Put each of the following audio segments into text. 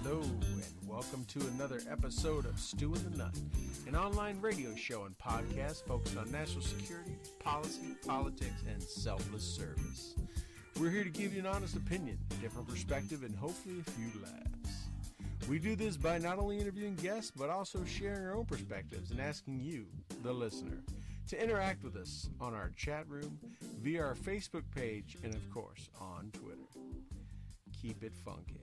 Hello, and welcome to another episode of Stu and the Nunn, an online radio show and podcast focused on national security, policy, politics, and selfless service. We're here to give you an honest opinion, different perspective, and hopefully a few laughs. We do this by not only interviewing guests, but also sharing our own perspectives and asking you, the listener, to interact with us on our chat room, via our Facebook page, and of course, on Twitter. Keep it funky.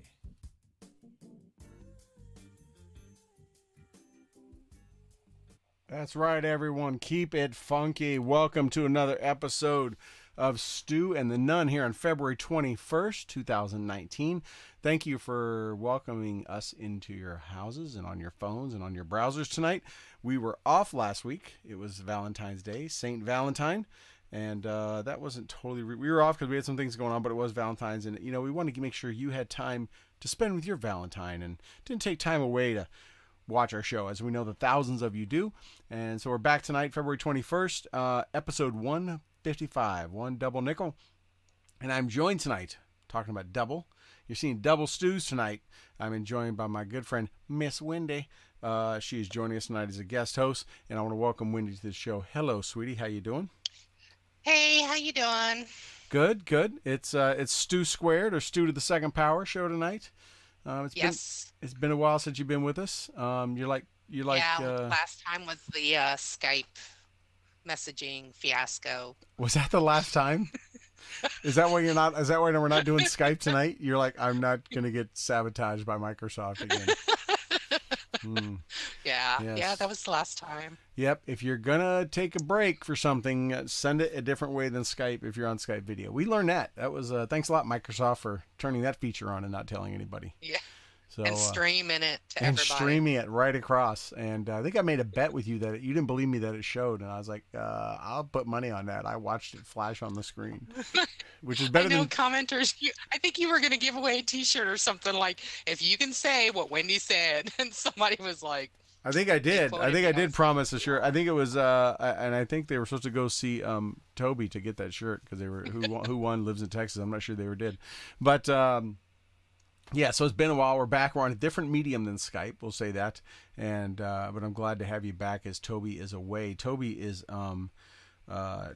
That's right, everyone. Keep it funky. Welcome to another episode of Stu and the Nunn here on February 21st, 2019. Thank you for welcoming us into your houses and on your phones and on your browsers tonight. We were off last week. It was Valentine's Day, St. Valentine. And that wasn't totally... we were off because we had some things going on, but it was Valentine's. And, you know, we wanted to make sure you had time to spend with your Valentine and didn't take time away to watch our show, as we know that thousands of you do. And so we're back tonight, February 21st, episode 155, one double nickel. And I'm joined tonight, talking about double. You're seeing double stews tonight. I'm joined by my good friend, Miss Wendy. She is joining us tonight as a guest host, and I want to welcome Wendy to the show. Hello, sweetie. How you doing? Hey, how you doing? Good, good. It's Stew Squared, or Stew to the Second Power show tonight. It's been a while since you've been with us. You're like. Last time was the Skype messaging fiasco. Was that the last time? Is that why we're not doing Skype tonight? You're like, I'm not gonna get sabotaged by Microsoft again. Yeah, yes. Yeah, that was the last time. Yep. If you're gonna take a break for something, send it a different way than Skype. If you're on Skype video, we learned that. That was thanks a lot, Microsoft, for turning that feature on and not telling anybody. Yeah. So, and streaming it to everybody. And streaming it right across. And I think I made a bet with you that you didn't believe me that it showed, and I was like, I'll put money on that. I watched it flash on the screen, which is better than commenters. I think you were going to give away a T-shirt or something like, if you can say what Wendy said, and somebody was like. I think I did. I did promise a shirt. I think it was, and I think they were supposed to go see Toby to get that shirt because they were who won lives in Texas. I'm not sure they ever did, but. Yeah, so it's been a while. We're back. We're on a different medium than Skype. We'll say that. And but I'm glad to have you back as Toby is away. Toby is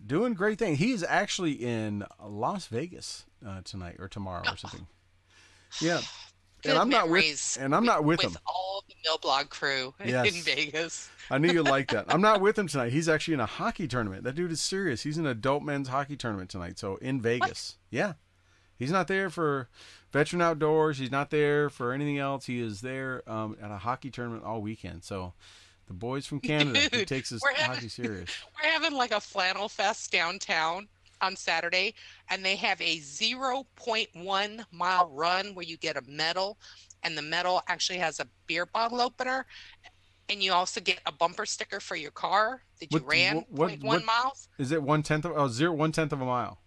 doing great things. He is actually in Las Vegas tonight or tomorrow or something. Yeah. Good I'm not with him. With all the Mill Blog crew in Vegas. I knew you'd like that. I'm not with him tonight. He's actually in a hockey tournament. That dude is serious. He's in an adult men's hockey tournament tonight. So in Vegas. What? Yeah. He's not there for Veteran Outdoors. He's not there for anything else. He is there at a hockey tournament all weekend. So the boys from Canada, he takes his hockey serious. We're having like a flannel fest downtown on Saturday, and they have a 0.1 mile run where you get a medal, and the medal actually has a beer bottle opener. and you also get a bumper sticker for your car that you What ran what what point what 0.1 miles. is it? 1/10 of zero 1/10 of a mile.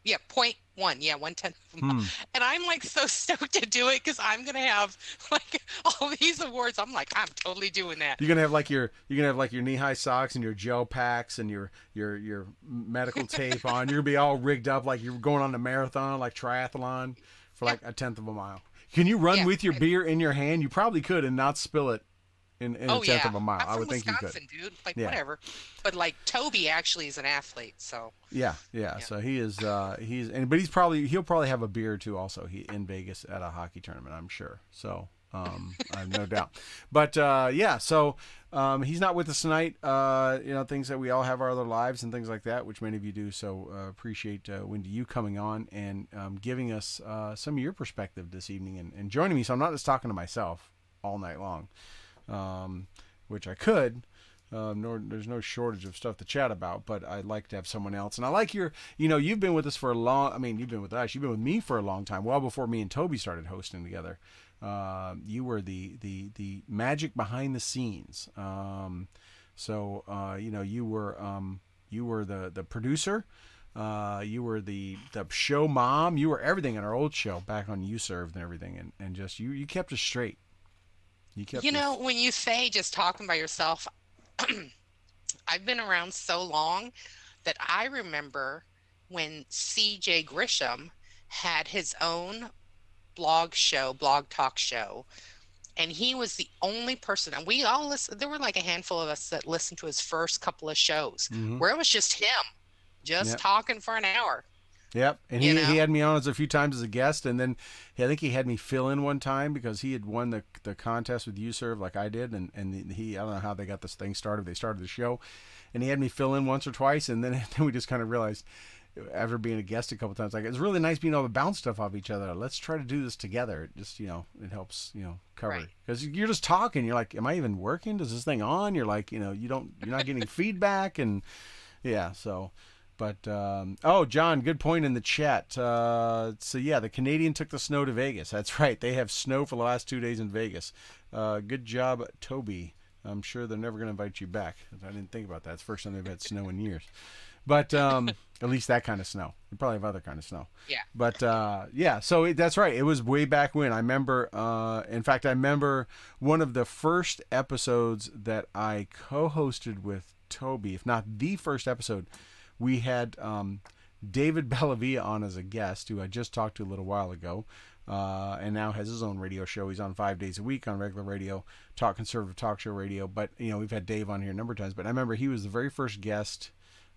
Yeah, point one. Yeah, 1/10 of a mile. Hmm. And I'm like so stoked to do it because I'm gonna have like all these awards. I'm like, I'm totally doing that. You're gonna have like your knee high socks and your gel packs and your medical tape on. You're gonna be all rigged up like you're going on a marathon, like triathlon, for Yeah, like 1/10 of a mile. Can you run yeah. with your beer in your hand? You probably could and not spill it in a Oh tenth yeah. of a mile. I'm I from would think you could. Wisconsin, dude. Like Yeah. whatever. But like Toby actually is an athlete, so Yeah, yeah. yeah. So he is. But he'll probably have a beer or two also. He in Vegas at a hockey tournament, I'm sure. So I have no doubt. But yeah, so he's not with us tonight. Things that we all have our other lives and things like that, which many of you do. So appreciate Wendy you coming on and giving us some of your perspective this evening and joining me. So I'm not just talking to myself all night long, which I could. Nor there's no shortage of stuff to chat about, but I'd like to have someone else. And I like you've been with us for a long. I mean, you've been with us. You've been with me for a long time, well before me and Toby started hosting together. You were the magic behind the scenes. You were the producer. You were the show mom. You were everything in our old show back on You Served and everything, and just you kept us straight. You kept You know, us. when you say just talking by yourself, I've been around so long that I remember when CJ Grisham had his own blog talk show, and he was the only person, and we all listened. There were like a handful of us that listened to his first couple of shows Mm-hmm. where it was just him, just Yep. talking for an hour, Yep, and you he know? had me on as a few times as a guest, and then I think he had me fill in one time because he had won the contest with UServe like I did, and he I don't know how they got this thing started. They started the show, and he had me fill in once or twice, and then then we just kind of realized after being a guest a couple times, like it's really nice being able to bounce stuff off each other. Let's try to do this together. It just it helps cover Right. because you're just talking. You're like, am I even working? Does this thing on? You're like you're not getting feedback and yeah so. But John, good point in the chat. So yeah, the Canadian took the snow to Vegas. That's right. They have snow for the last 2 days in Vegas. Good job, Toby. I'm sure they're never going to invite you back. I didn't think about that. It's the first time they've had snow in years. But at least that kind of snow. You probably have other kind of snow. Yeah. But yeah, so that's right. It was way back when. I remember. In fact, I remember one of the first episodes that I co-hosted with Toby, if not the first episode. We had David Bellavia on as a guest, who I just talked to a little while ago, and now has his own radio show. He's on 5 days a week on regular radio, conservative talk show radio. But we've had Dave on here a number of times. But I remember he was the very first guest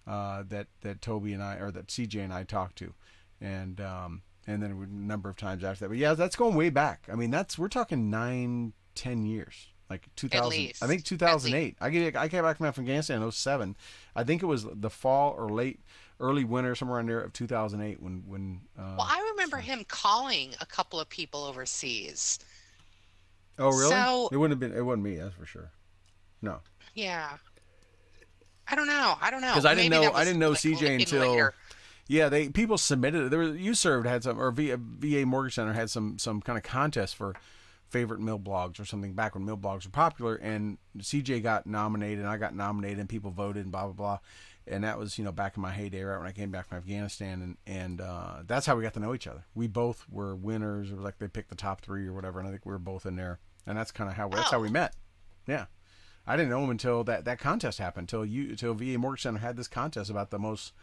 that Toby and I, or that CJ and I talked to, and then a number of times after that. But yeah, that's going way back. I mean, we're talking 9-10 years. Like 2000, At least. I think 2008. I came back from Afghanistan in 07. I think it was the fall or early winter, somewhere in there of 2008 when. Well, I remember him calling a couple of people overseas. Oh really? So It wouldn't have been. It wasn't me. That's for sure. No. yeah, I don't know. I don't know. Because I didn't Maybe know. that I was didn't know like CJ in until. later. Yeah, people submitted it. There was UServed had some, or VA Mortgage Center had some kind of contest for favorite mill blogs or something back when mill blogs were popular, and CJ got nominated and I got nominated and people voted and blah blah blah, and that was back in my heyday, right when I came back from Afghanistan, and that's how we got to know each other. We both were winners, or like they picked the top 3 or whatever, and I think we were both in there, and that's kind of how we met. Yeah, I didn't know him until that contest happened, until VA Mortgage Center had this contest about the most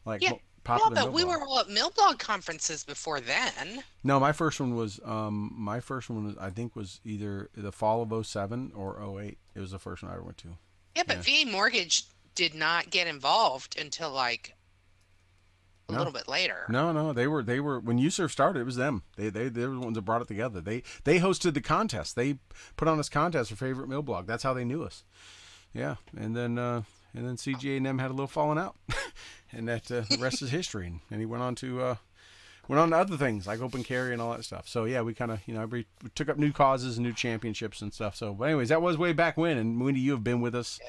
like Yeah. popular Well, mill but we blog. were all at mill blog conferences before then. No, my first one was I think was either the fall of '07 or '08. It was the first one I ever went to. Yeah, but VA Mortgage did not get involved until like a No. little bit later. No, they were when UServe started. It was them. They were the ones that brought it together. They hosted the contest. They put on this contest for favorite mill blog. That's how they knew us. Yeah, and then CJ and them had a little falling out, and that the rest is history. And he went on to other things like open carry and all that stuff. So yeah, we kind of we took up new causes and new championships and stuff. So, but anyways, that was way back when. And Wendy, you have been with us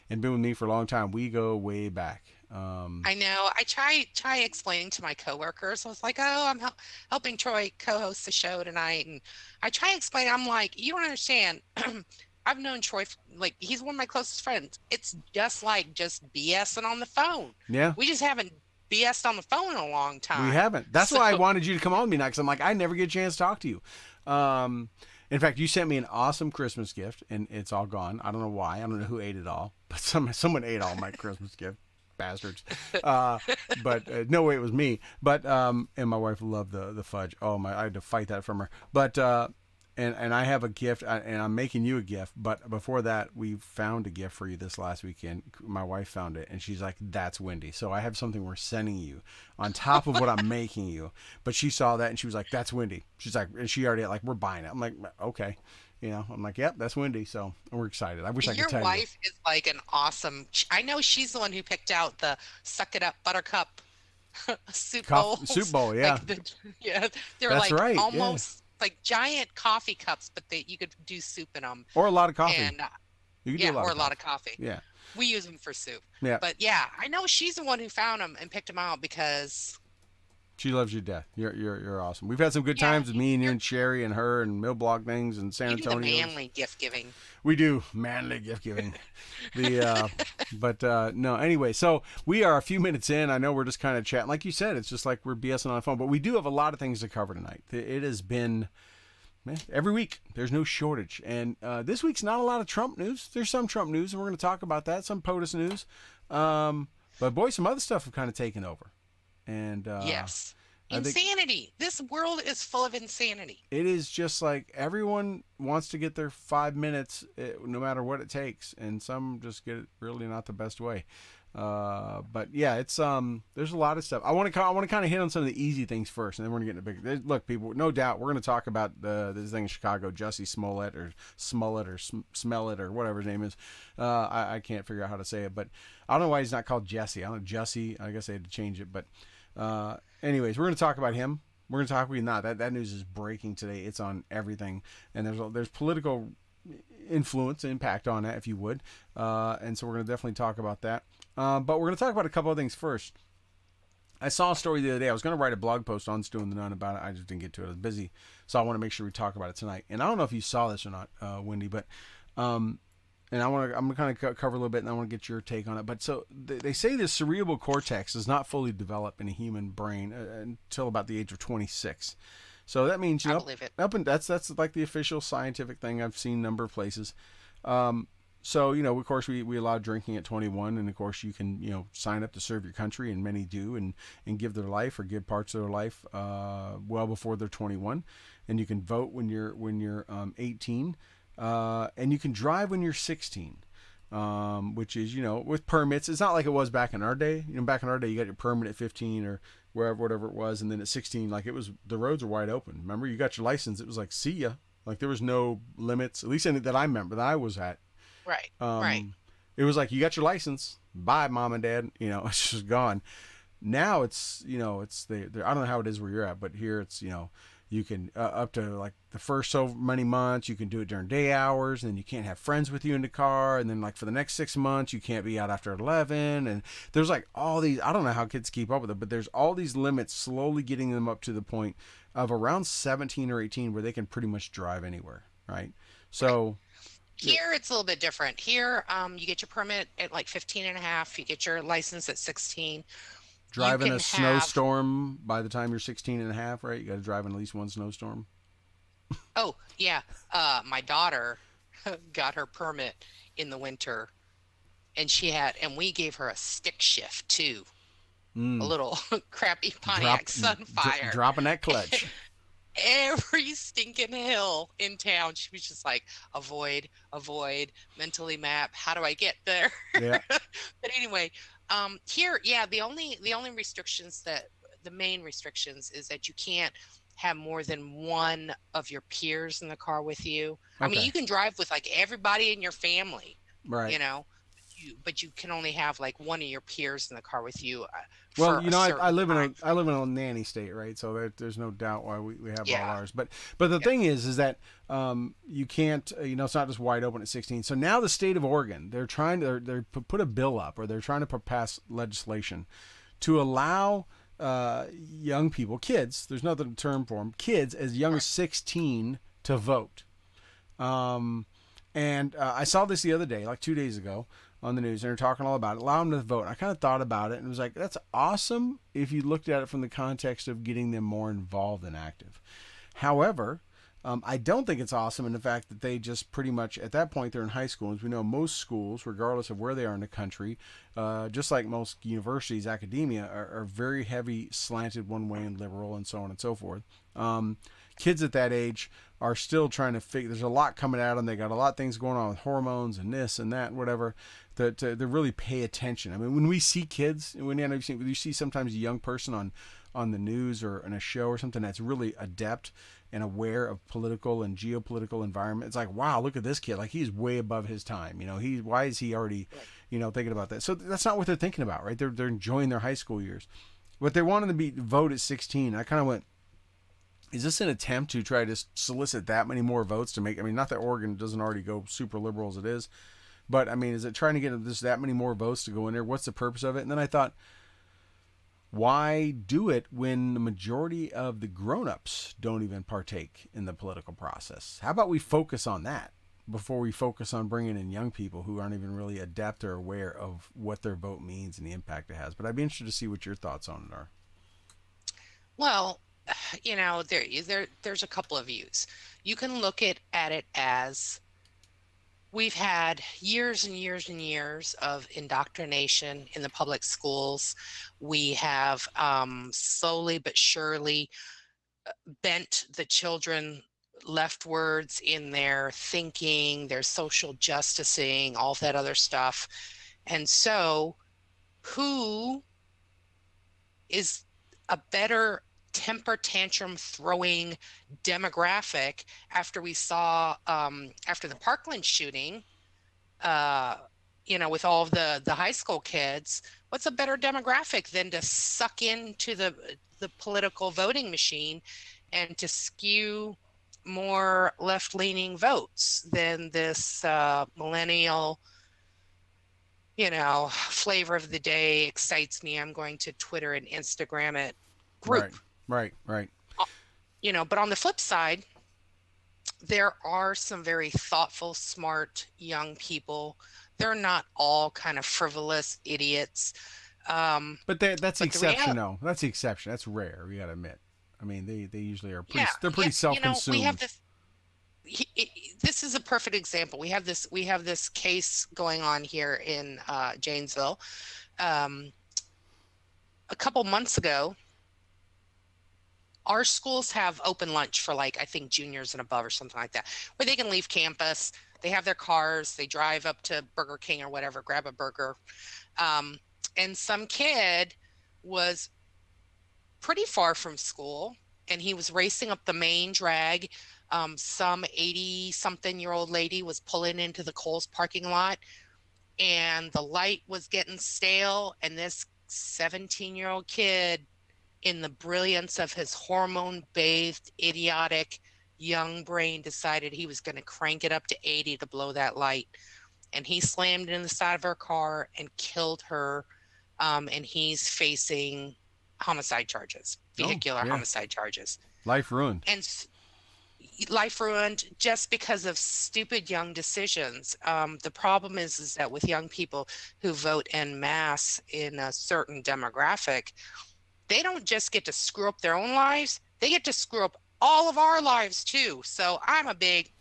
and been with me for a long time. We go way back. I know. I try explaining to my coworkers. I was like, "Oh, I'm helping Troy co-host the show tonight," and I try explaining. I'm like, "You don't understand. I've known Troy, like, he's one of my closest friends. It's just like just BSing on the phone. Yeah. We just haven't BS'd on the phone in a long We time. haven't. That's So why I wanted you to come on with me now, because I'm like, I never get a chance to talk to you. In fact, you sent me an awesome Christmas gift, and it's all gone. I don't know why. I don't know who ate it all, but someone ate all my Christmas gift. Bastards. But no way, it was me. But and my wife loved the fudge. Oh my, I had to fight that from her. But and I have a gift, and I'm making you a gift. But before that, we found a gift for you this last weekend. My wife found it, and she's like, "That's Wendy." So I have something we're sending you on top of what I'm making you. But she saw that, and she was like, "That's Wendy." She's like, and she already like, "We're buying it." I'm like, "Okay." You know, I'm like, "Yep, that's Wendy." So we're excited. I wish I could tell your you. wife is like an awesome. I know she's the one who picked out the Suck It Up Buttercup soup Soup bowls. bowl, yeah. Yeah, they're That's like right, yeah. almost like giant coffee cups, but you could do soup in them. Or a lot of coffee. And You can yeah, do a lot or of a lot of coffee. Yeah. We use them for soup. Yeah. But yeah, I know she's the one who found them and picked them out because She loves you to death. You're awesome. We've had some good yeah, times with me and you and Sherry and her and Mill Block things and San you do the Antonio. manly gift giving. We do manly gift giving. No. Anyway, so we are a few minutes in. I know we're just kind of chatting, like you said. It's just like we're BSing on the phone, but we do have a lot of things to cover tonight. It has been every week. There's no shortage, and this week's not a lot of Trump news. There's some Trump news, and we're going to talk about that. Some POTUS news, but boy, some other stuff have kind of taken over. And Yes. I think Insanity. This world is full of insanity. it is just like everyone wants to get their 5 minutes, no matter what it takes, and some just get it really not the best way. But yeah, it's there's a lot of stuff. I want to kind of hit on some of the easy things first, and then we're gonna get into big. Look, people, no doubt we're gonna talk about this thing in Chicago, Jussie Smollett or Smollett or Smellet or whatever his name is. I can't figure out how to say it, but I don't know why he's not called Jesse. I don't know, Jussie. I guess they had to change it, but anyways, we're gonna talk about him. We're gonna talk. That news is breaking today. It's on everything, and there's political influence, impact on that, if you would, and so we're gonna definitely talk about that. But we're going to talk about a couple of things first. I saw a story the other day. I was going to write a blog post on Stu and the Nunn about it. I just didn't get to it. I was busy. So I want to make sure we talk about it tonight. And I don't know if you saw this or not, Wendy, but I'm going to kind of cover a little bit, and I want to get your take on it. But so they say the cerebral cortex does not fully develop in a human brain until about the age of 26. So that means, I believe it. That's like the official scientific thing. I've seen a number of places. So, of course, we allow drinking at 21, and of course you can, sign up to serve your country, and many do, and give their life or give parts of their life well before they're 21, and you can vote when you're 18, and you can drive when you're 16, which is, with permits. It's not like it was back in our day. Back in our day, you got your permit at 15 or whatever it was, and then at 16, like the roads were wide open. Remember, you got your license. It was like, see ya. Like there was no limits, at least any that I remember that I was at. Right. Right. It was like, you got your license. Bye, mom and dad. It's just gone. Now it's, it's I don't know how it is where you're at, but here it's, you can up to like the first so many months, you can do it during day hours, and then you can't have friends with you in the car. And then like for the next 6 months, you can't be out after 11. And there's like all these, I don't know how kids keep up with it, but there's all these limits slowly getting them up to the point of around 17 or 18 where they can pretty much drive anywhere. Right. So. Right. Here, it's a little bit different. Here, you get your permit at like 15 and a half. You get your license at 16. Drive in a snowstorm by the time you're 16 and a half, right? You got to drive in at least one snowstorm. Oh, yeah. My daughter got her permit in the winter, and we gave her a stick shift too. A little crappy Pontiac Sunfire. Dropping that clutch. Every stinking hill in town, she was just like, avoid, mentally map, how do I get there? Yeah. But anyway, here, yeah, the main restrictions is that you can't have more than one of your peers in the car with you. Okay. I mean, you can drive with like everybody in your family, right? But you can only have like one of your peers in the car with you. Well, I live in a nanny state, right? So there's no doubt why we have all ours. But the thing is that you can't, it's not just wide open at 16. So now the state of Oregon, they're trying to they put a bill up, or they're trying to pass legislation to allow young people, kids. There's no other term for them, kids as young as 16 to vote. And I saw this the other day, like 2 days ago, on the news, and they're talking all about it. Allow them to vote. And I kind of thought about it and was like, that's awesome if you looked at it from the context of getting them more involved and active. However, I don't think it's awesome in the fact that they just pretty much, at that point, they're in high school. As we know, most schools, regardless of where they are in the country, just like most universities, academia, are very heavy slanted one way and liberal and so on and so forth. Kids at that age are still trying to figure, there's a lot coming at them. They got a lot of things going on with hormones and this and that and whatever, to really pay attention. I mean, when we see kids, when you see sometimes a young person on the news or in a show or something that's really adept and aware of political and geopolitical environment, it's like, wow, look at this kid. Like, he's way above his time. Why is he already, thinking about that? So that's not what they're thinking about, right? They're enjoying their high school years. But they wanted to vote at 16. I kind of went, is this an attempt to try to solicit that many more votes to make, not that Oregon doesn't already go super liberal as it is, but is it trying to get that many more votes to go in there? What's the purpose of it? And then I thought, why do it when the majority of the grown-ups don't even partake in the political process? How about we focus on that before we focus on bringing in young people who aren't even really adept or aware of what their vote means and the impact it has? But I'd be interested to see what your thoughts on it are. Well, there's a couple of views. You can look at it as we've had years and years and years of indoctrination in the public schools. We have slowly but surely bent the children leftwards in their thinking, their social justicing, all that other stuff. And so who is a better temper tantrum throwing demographic after we saw after the Parkland shooting, with all of the high school kids? What's a better demographic than to suck into the political voting machine and to skew more left-leaning votes than this millennial flavor of the day excites me, I'm going to Twitter and Instagram it group. Right. But on the flip side, there are some very thoughtful, smart young people. They're not all kind of frivolous idiots. But that's the exception, though. That's the exception. That's rare, you got to admit. They usually are pretty, they're pretty self-consumed. We have this. This is a perfect example. We have this case going on here in Janesville. A couple months ago, our schools have open lunch for I think juniors and above or something like that, where they can leave campus. They have their cars. They drive up to Burger King or whatever, grab a burger. And some kid was pretty far from school, and he was racing up the main drag. Some 80-something-year-old lady was pulling into the Kohl's parking lot, and the light was getting stale, and this 17-year-old kid, in the brilliance of his hormone-bathed, idiotic young brain, decided he was going to crank it up to 80 to blow that light. And he slammed in the side of her car and killed her. And he's facing homicide charges, vehicular homicide charges. Life ruined. And life ruined just because of stupid young decisions. The problem is that with young people who vote en masse in a certain demographic, they don't just get to screw up their own lives, they get to screw up all of our lives too. So I'm a big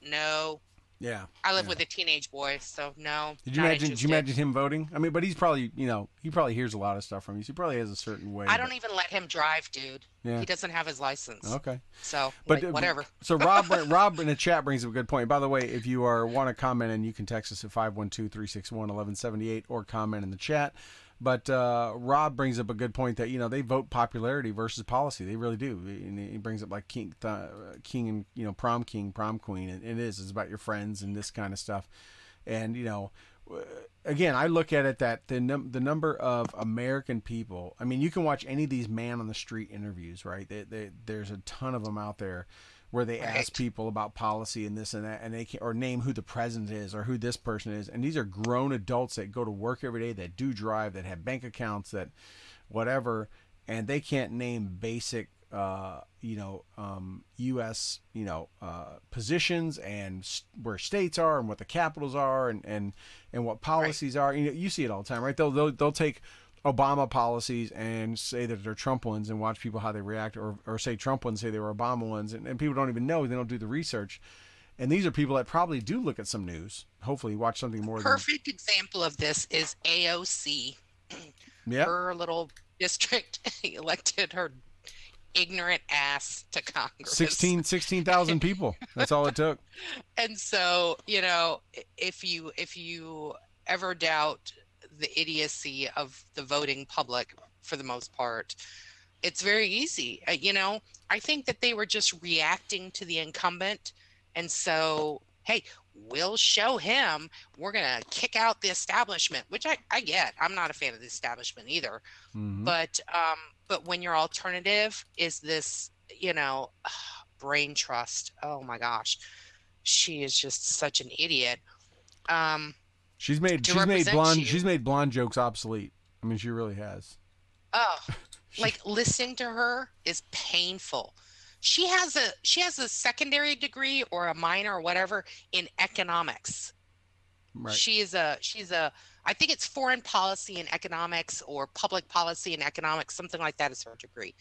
no. Yeah. I live with a teenage boy, so no. Did you imagine him voting? But he's probably, he probably hears a lot of stuff from you. So he probably has a certain way. I don't even let him drive, dude. Yeah. He doesn't have his license. Okay. So, but whatever. So Rob in the chat brings up a good point. By the way, if you want to comment, and you can text us at 512-361-1178 or comment in the chat. But Rob brings up a good point that they vote popularity versus policy. They really do. And he brings up king and prom king, prom queen. And it is. It's about your friends and this kind of stuff. And again, I look at it that the number of American people. You can watch any of these man on the street interviews, right? There's a ton of them out there where they ask people about policy and this and that, and they can't, or name who the president is or who this person is. And these are grown adults that go to work every day, that do drive, that have bank accounts, that whatever, and they can't name basic U.S. Positions and where states are and what the capitals are and what Right. policies are. You see it all the time, right? They'll take Obama policies and say that they're Trump ones and watch people how they react, or say Trump ones, say they were Obama ones, and people don't even know. They don't do the research. And these are people that probably do look at some news. Hopefully, watch something more than. Perfect example of this is AOC. Yep. Her little district elected her ignorant ass to Congress. 16,000 people. That's all it took. And so, if you ever doubt the idiocy of the voting public for the most part, it's very easy. I think that they were just reacting to the incumbent. And so, hey, we'll show him. We're going to kick out the establishment, which I get. I'm not a fan of the establishment either. Mm-hmm. But when your alternative is this, brain trust, oh my gosh, she is just such an idiot. She's made To she's made represent blonde you. she's made blonde jokes obsolete. I mean, she really has. Oh, She, like listening to her is painful. She has a secondary degree or a minor or whatever in economics. right. She's a I think it's foreign policy and economics or public policy and economics, something like that is her degree.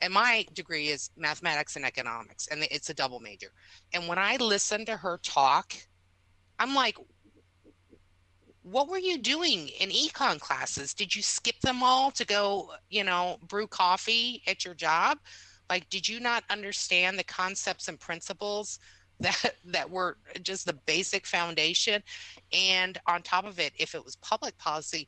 And my degree is mathematics and economics, and it's a double major. And when I listen to her talk, I'm like, what were you doing in econ classes? Did you skip them all to go, brew coffee at your job? Like, did you not understand the concepts and principles that were just the basic foundation? And on top of it, if it was public policy,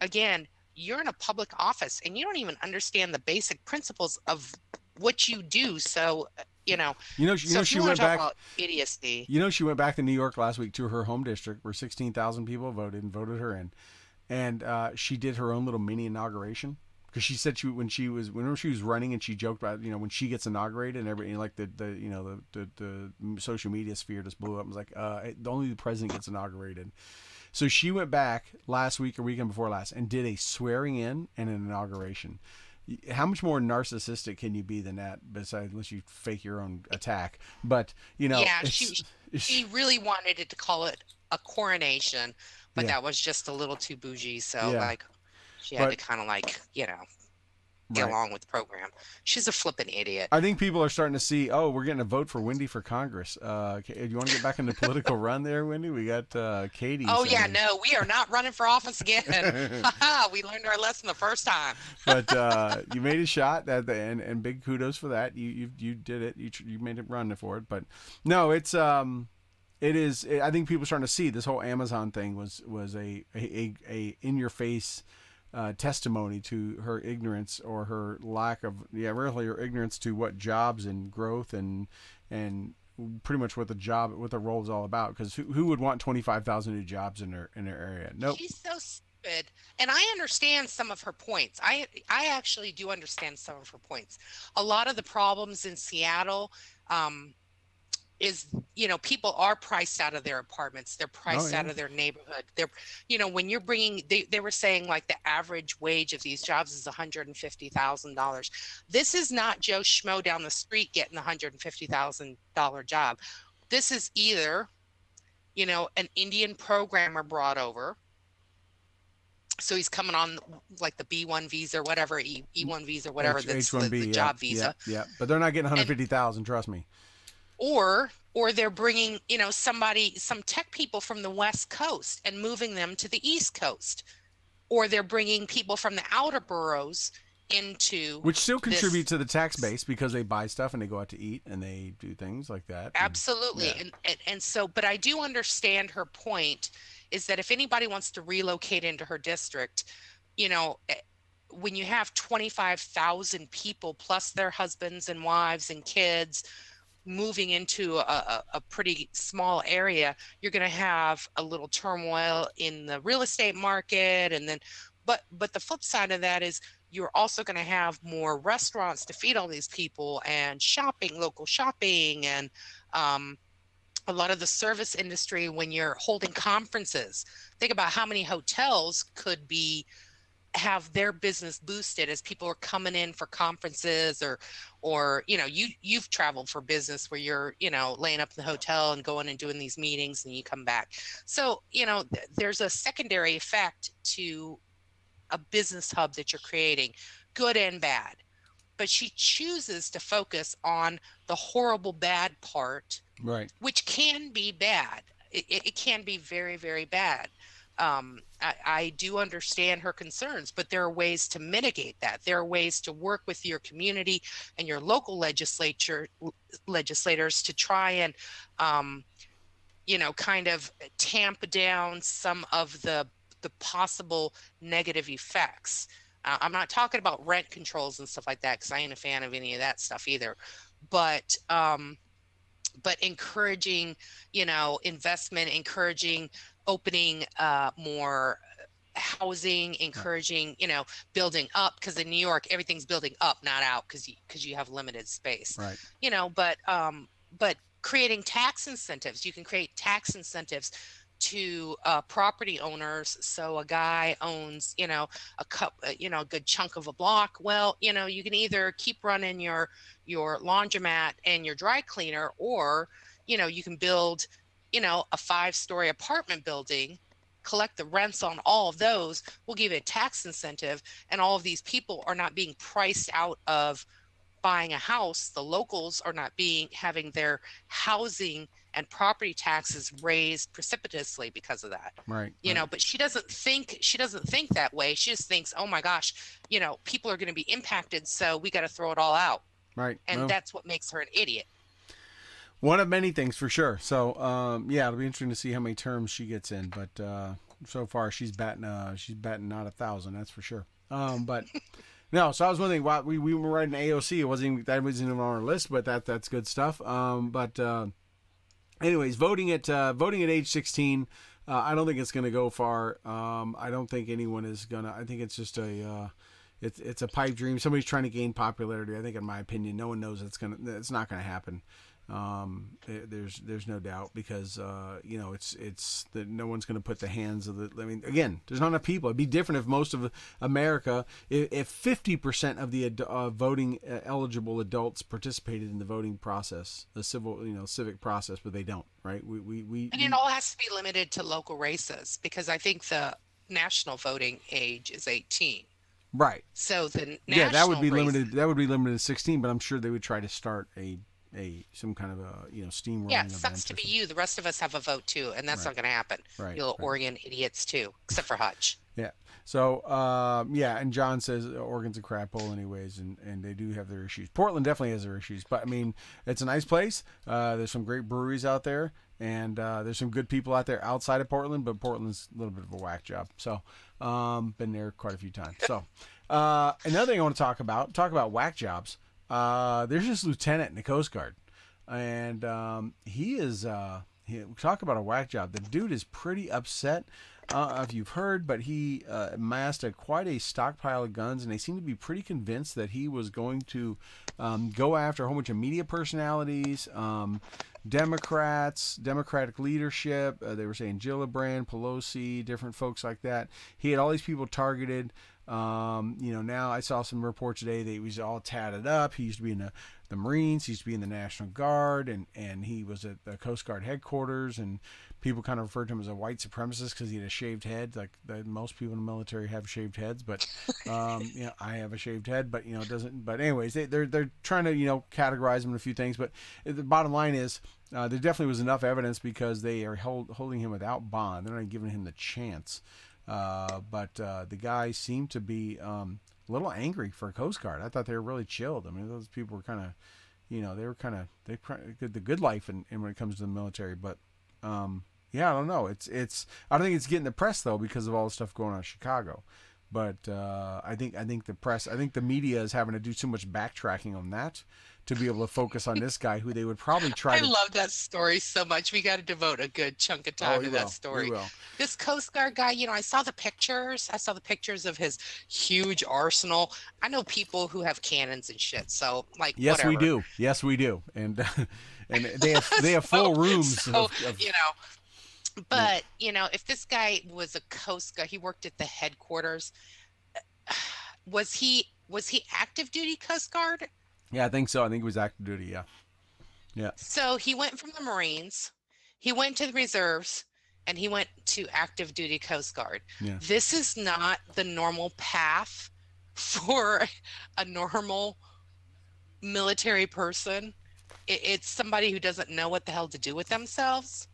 again, you're in a public office and you don't even understand the basic principles of what you do. So, you know, You know, she, you so know if she you want went to talk back. about idiocy, She went back to New York last week to her home district where 16,000 people voted and voted her in, and she did her own little mini inauguration because she said whenever she was running and she joked about when she gets inaugurated and everybody like the social media sphere just blew up and was like only the president gets inaugurated. So she went back last week or weekend before last and did a swearing in and an inauguration. How much more narcissistic can you be than that? Besides, unless you fake your own attack, but yeah, it's she really wanted it to call it a coronation, but yeah, that was just a little too bougie. So yeah, like, she had to but kind of like, get right. along with the program. She's a flippin' idiot. I think people are starting to see. Oh, we're getting a vote for Wendy for Congress. Do you want to get back in the political run there, Wendy? We got Katie Oh yeah, saying. no, we are not running for office again. We learned our lesson the first time. But you made a shot at the end, and big kudos for that. You did it. You made it run for it. But no, it is. I think people are starting to see this whole Amazon thing was a in your face testimony to her ignorance or her lack of really her ignorance to what jobs and growth and pretty much what the role is all about. Because who would want 25,000 new jobs in their area? Nope. She's so stupid. And I understand some of her points. I actually do understand some of her points. A lot of the problems in Seattle, is people are priced out of their apartments, they're Oh priced yeah. out of their neighborhood, they're when you're bringing they were saying like the average wage of these jobs is $150,000. This is not Joe Schmo down the street getting the $150,000 job. This is either an Indian programmer brought over, so he's coming on like the B1 visa or whatever, E1 visa, whatever, that's the H1B. Yeah. job Yeah. visa. Yeah. But they're not getting And 150,000. Trust me. or they're bringing some tech people from the West Coast and moving them to the East Coast, or they're bringing people from the outer boroughs into Which still this. contribute to the tax base because they buy stuff and they go out to eat and they do things like that. Absolutely. Yeah. And so, but I do understand her point is that if anybody wants to relocate into her district, when you have 25,000 people plus their husbands and wives and kids moving into a pretty small area, you're going to have a little turmoil in the real estate market. And then, but the flip side of that is you're also going to have more restaurants to feed all these people and local shopping, and a lot of the service industry when you're holding conferences. Think about how many hotels could be have their business boosted as people are coming in for conferences, or you've traveled for business where you're laying up in the hotel and going and doing these meetings and you come back. So there's a secondary effect to a business hub that you're creating, good and bad. But she chooses to focus on the horrible bad part, Right. which can be bad. It can be very, very bad. I do understand her concerns, but there are ways to mitigate that. There are ways to work with your community and your local legislators to try and, kind of tamp down some of the possible negative effects. I'm not talking about rent controls and stuff like that, because I ain't a fan of any of that stuff either. But encouraging, investment, encouraging opening more housing, encouraging, building up, because in New York everything's building up, not out, because you have limited space. Right. But creating tax incentives, you can create tax incentives to property owners. So a guy owns, a good chunk of a block. Well, you can either keep running your laundromat and your dry cleaner, or, you can build, a 5-story apartment building, collect the rents on all of those. We'll give you a tax incentive, and all of these people are not being priced out of buying a house. The locals are not having their housing and property taxes raised precipitously because of that. Right. But she doesn't think that way. She just thinks, oh my gosh, people are going to be impacted, so we got to throw it all out. Right. And that's what makes her an idiot. One of many things, for sure. So yeah, it'll be interesting to see how many terms she gets in, but so far she's batting not 1,000, that's for sure. But no, so I was wondering why we were writing AOC. That wasn't even on our list, but that's good stuff. Anyways, voting at age 16, I don't think it's going to go far. I don't think anyone is gonna. I think it's just it's a pipe dream. Somebody's trying to gain popularity. I think, in my opinion, no one knows it's not gonna happen. There's no doubt, because it's that no one's going to put the hands of the. I mean, again, there's not enough people. It'd be different if most of America, if 50% of the voting eligible adults participated in the voting process, the civic process, but they don't. Right? And it all has to be limited to local races, because I think the national voting age is 18. Right. So the national that would be race, limited. That would be limited to 16. But I'm sure they would try to start some kind of a steamrolling event. Sucks to be you. The rest of us have a vote too, and that's not going to happen. Right. You little Oregon idiots too, except for Hutch. Yeah. So and John says Oregon's a crap hole anyways, and they do have their issues. Portland definitely has their issues, but I mean, it's a nice place. There's some great breweries out there, and there's some good people out there outside of Portland, but Portland's a little bit of a whack job. So been there quite a few times. So another thing I want to talk about whack jobs. There's this lieutenant in the Coast Guard, and he talk about a whack job. The dude is pretty upset. If you've heard, but he amassed quite a stockpile of guns, and they seem to be pretty convinced that he was going to go after a whole bunch of media personalities, Democratic leadership. They were saying Gillibrand, Pelosi, different folks like that. He had all these people targeted. Now I saw some reports today that he was all tatted up. He used to be in the Marines, he used to be in the National Guard, and he was at the Coast Guard headquarters, and people kind of referred to him as a white supremacist because he had a shaved head. Like most people in the military have shaved heads, but I have a shaved head, but it doesn't. But anyways, they're trying to categorize him in a few things. But the bottom line is there definitely was enough evidence, because they are holding him without bond. They're not giving him the chance. But the guy seemed to be a little angry for a Coast Guard. I thought they were really chilled. I mean, those people were kind of, they the good life in when it comes to the military. But I don't know. It's I don't think it's getting the press though, because of all the stuff going on in Chicago. But I think the media is having to do too much backtracking on that to be able to focus on this guy, who they would probably try. I love that story so much. We got to devote a good chunk of time to that story. This Coast Guard guy, I saw the pictures. I saw the pictures of his huge arsenal. I know people who have cannons and shit. So yes, whatever. Yes, we do. And and they have full rooms. But if this guy was a Coast Guard, he worked at the headquarters. was he active duty Coast Guard? Yeah, I think so. I think it was active duty. Yeah. Yeah. So he went from the Marines, he went to the reserves, and he went to active duty Coast Guard. Yeah. This is not the normal path for a normal military person. It's somebody who doesn't know what the hell to do with themselves,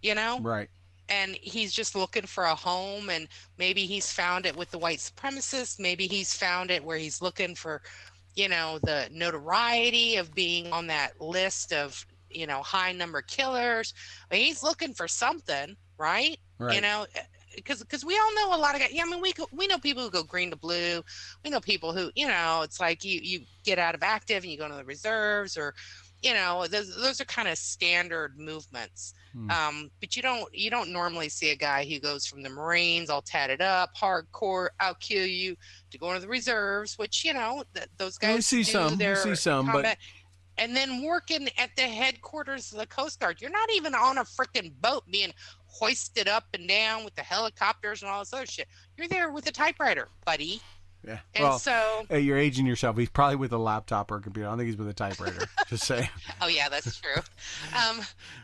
you know? Right. And he's just looking for a home, and maybe he's found it with the white supremacists. Maybe he's found it where he's looking for, the notoriety of being on that list of, high number killers. I mean, he's looking for something, right? Right. Because we all know a lot of guys. Yeah, I mean, we know people who go green to blue. We know people who, it's like you get out of active and you go to the reserves, or, those are kind of standard movements. But you don't normally see a guy who goes from the Marines all tatted up, hardcore, I'll kill you, to go into the reserves, which those guys we see some, combat, but and then working at the headquarters of the Coast Guard. You're not even on a freaking boat being hoisted up and down with the helicopters and all this other shit. You're there with a typewriter, buddy. Yeah. And well, so hey, you're aging yourself. He's probably with a laptop or a computer. I don't think he's with a typewriter. Just saying. Oh yeah, that's true.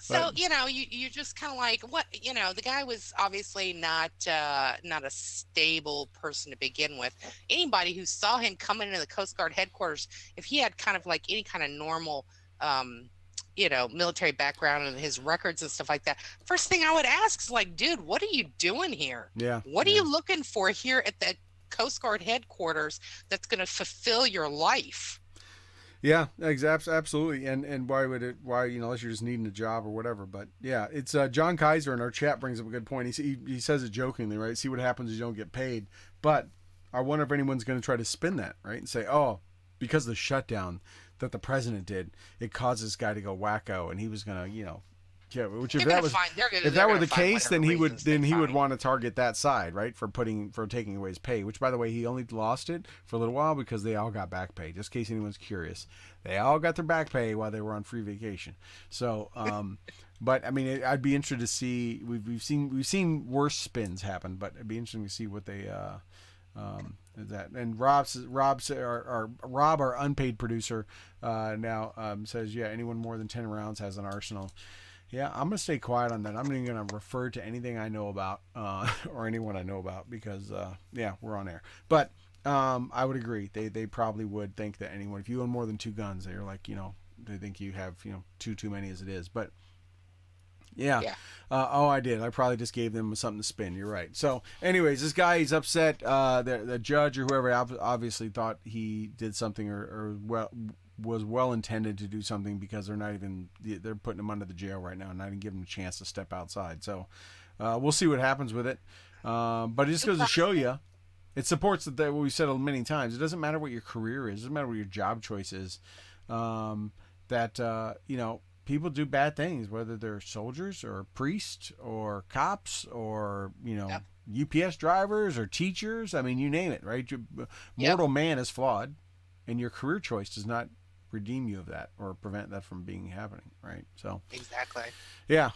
So you're just kind of like, what, the guy was obviously not a stable person to begin with. Anybody who saw him coming into the Coast Guard headquarters, if he had kind of like any kind of normal military background and his records and stuff like that, first thing I would ask is like, dude, what are you doing here? Yeah. What are you looking for here at the Coast Guard headquarters that's going to fulfill your life? Yeah, absolutely. And why would it? Why, unless you're just needing a job or whatever. But yeah, it's John Kaiser in our chat brings up a good point. He says it jokingly, right? See what happens is you don't get paid. But I wonder if anyone's going to try to spin that, right? And say, oh, because of the shutdown that the president did, it caused this guy to go wacko, and he was going to, yeah, which if that were the case, then he would want to target that side, right, for taking away his pay. Which, by the way, he only lost it for a little while because they all got back pay. Just in case anyone's curious, they all got their back pay while they were on free vacation. So, but I mean, I'd be interested to see. We've seen worse spins happen, but it'd be interesting to see what they. That and Rob, our unpaid producer, now says, yeah, anyone more than 10 rounds has an arsenal. Yeah, I'm going to stay quiet on that. I'm not even going to refer to anything I know about or anyone I know about because, yeah, we're on air. But I would agree. They probably would think that anyone, if you own more than 2 guns, they're like, they think you have, too many as it is. But, yeah. I did. I probably just gave them something to spin. You're right. So, anyways, this guy, he's upset. The judge or whoever obviously thought he did something or was well intended to do something because they're putting him under the jail right now and not even giving him a chance to step outside. So we'll see what happens with it. But it just goes to show you, it supports what we said many times. It doesn't matter what your career is. It doesn't matter what your job choice is. People do bad things, whether they're soldiers or priests or cops or, UPS drivers or teachers. I mean, you name it, right? Mortal man is flawed, and your career choice does not redeem you of that or prevent that from happening, right? So exactly. Yeah.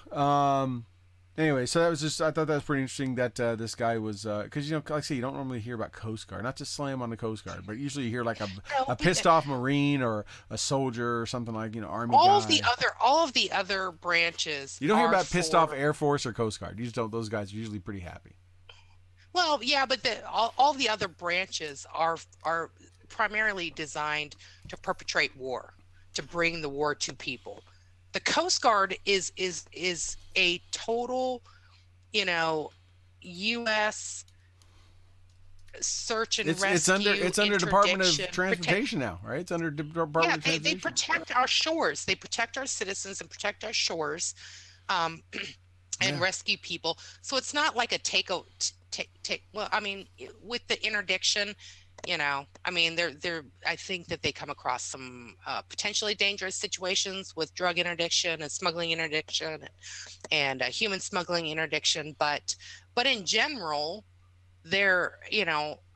Anyway, so that was I thought that was pretty interesting that this guy was because like I say, you don't normally hear about Coast Guard, not to slam on the Coast Guard, but usually you hear like a pissed off Marine or a soldier or something like Army all guy. All of the other branches. You don't hear about pissed off Air Force or Coast Guard. You just don't. Those guys are usually pretty happy. Well, yeah, but all the other branches are primarily designed to perpetrate war, to bring the war to people. The Coast Guard is a total, U.S. search and rescue. It's under Department of Transportation now, right? It's under Department of Transportation. They protect our shores. They protect our citizens and protect our shores, and rescue people. So it's not like a take. Well, I mean, with the interdiction, I think that they come across some potentially dangerous situations with drug interdiction and smuggling interdiction and human smuggling interdiction. But in general, they're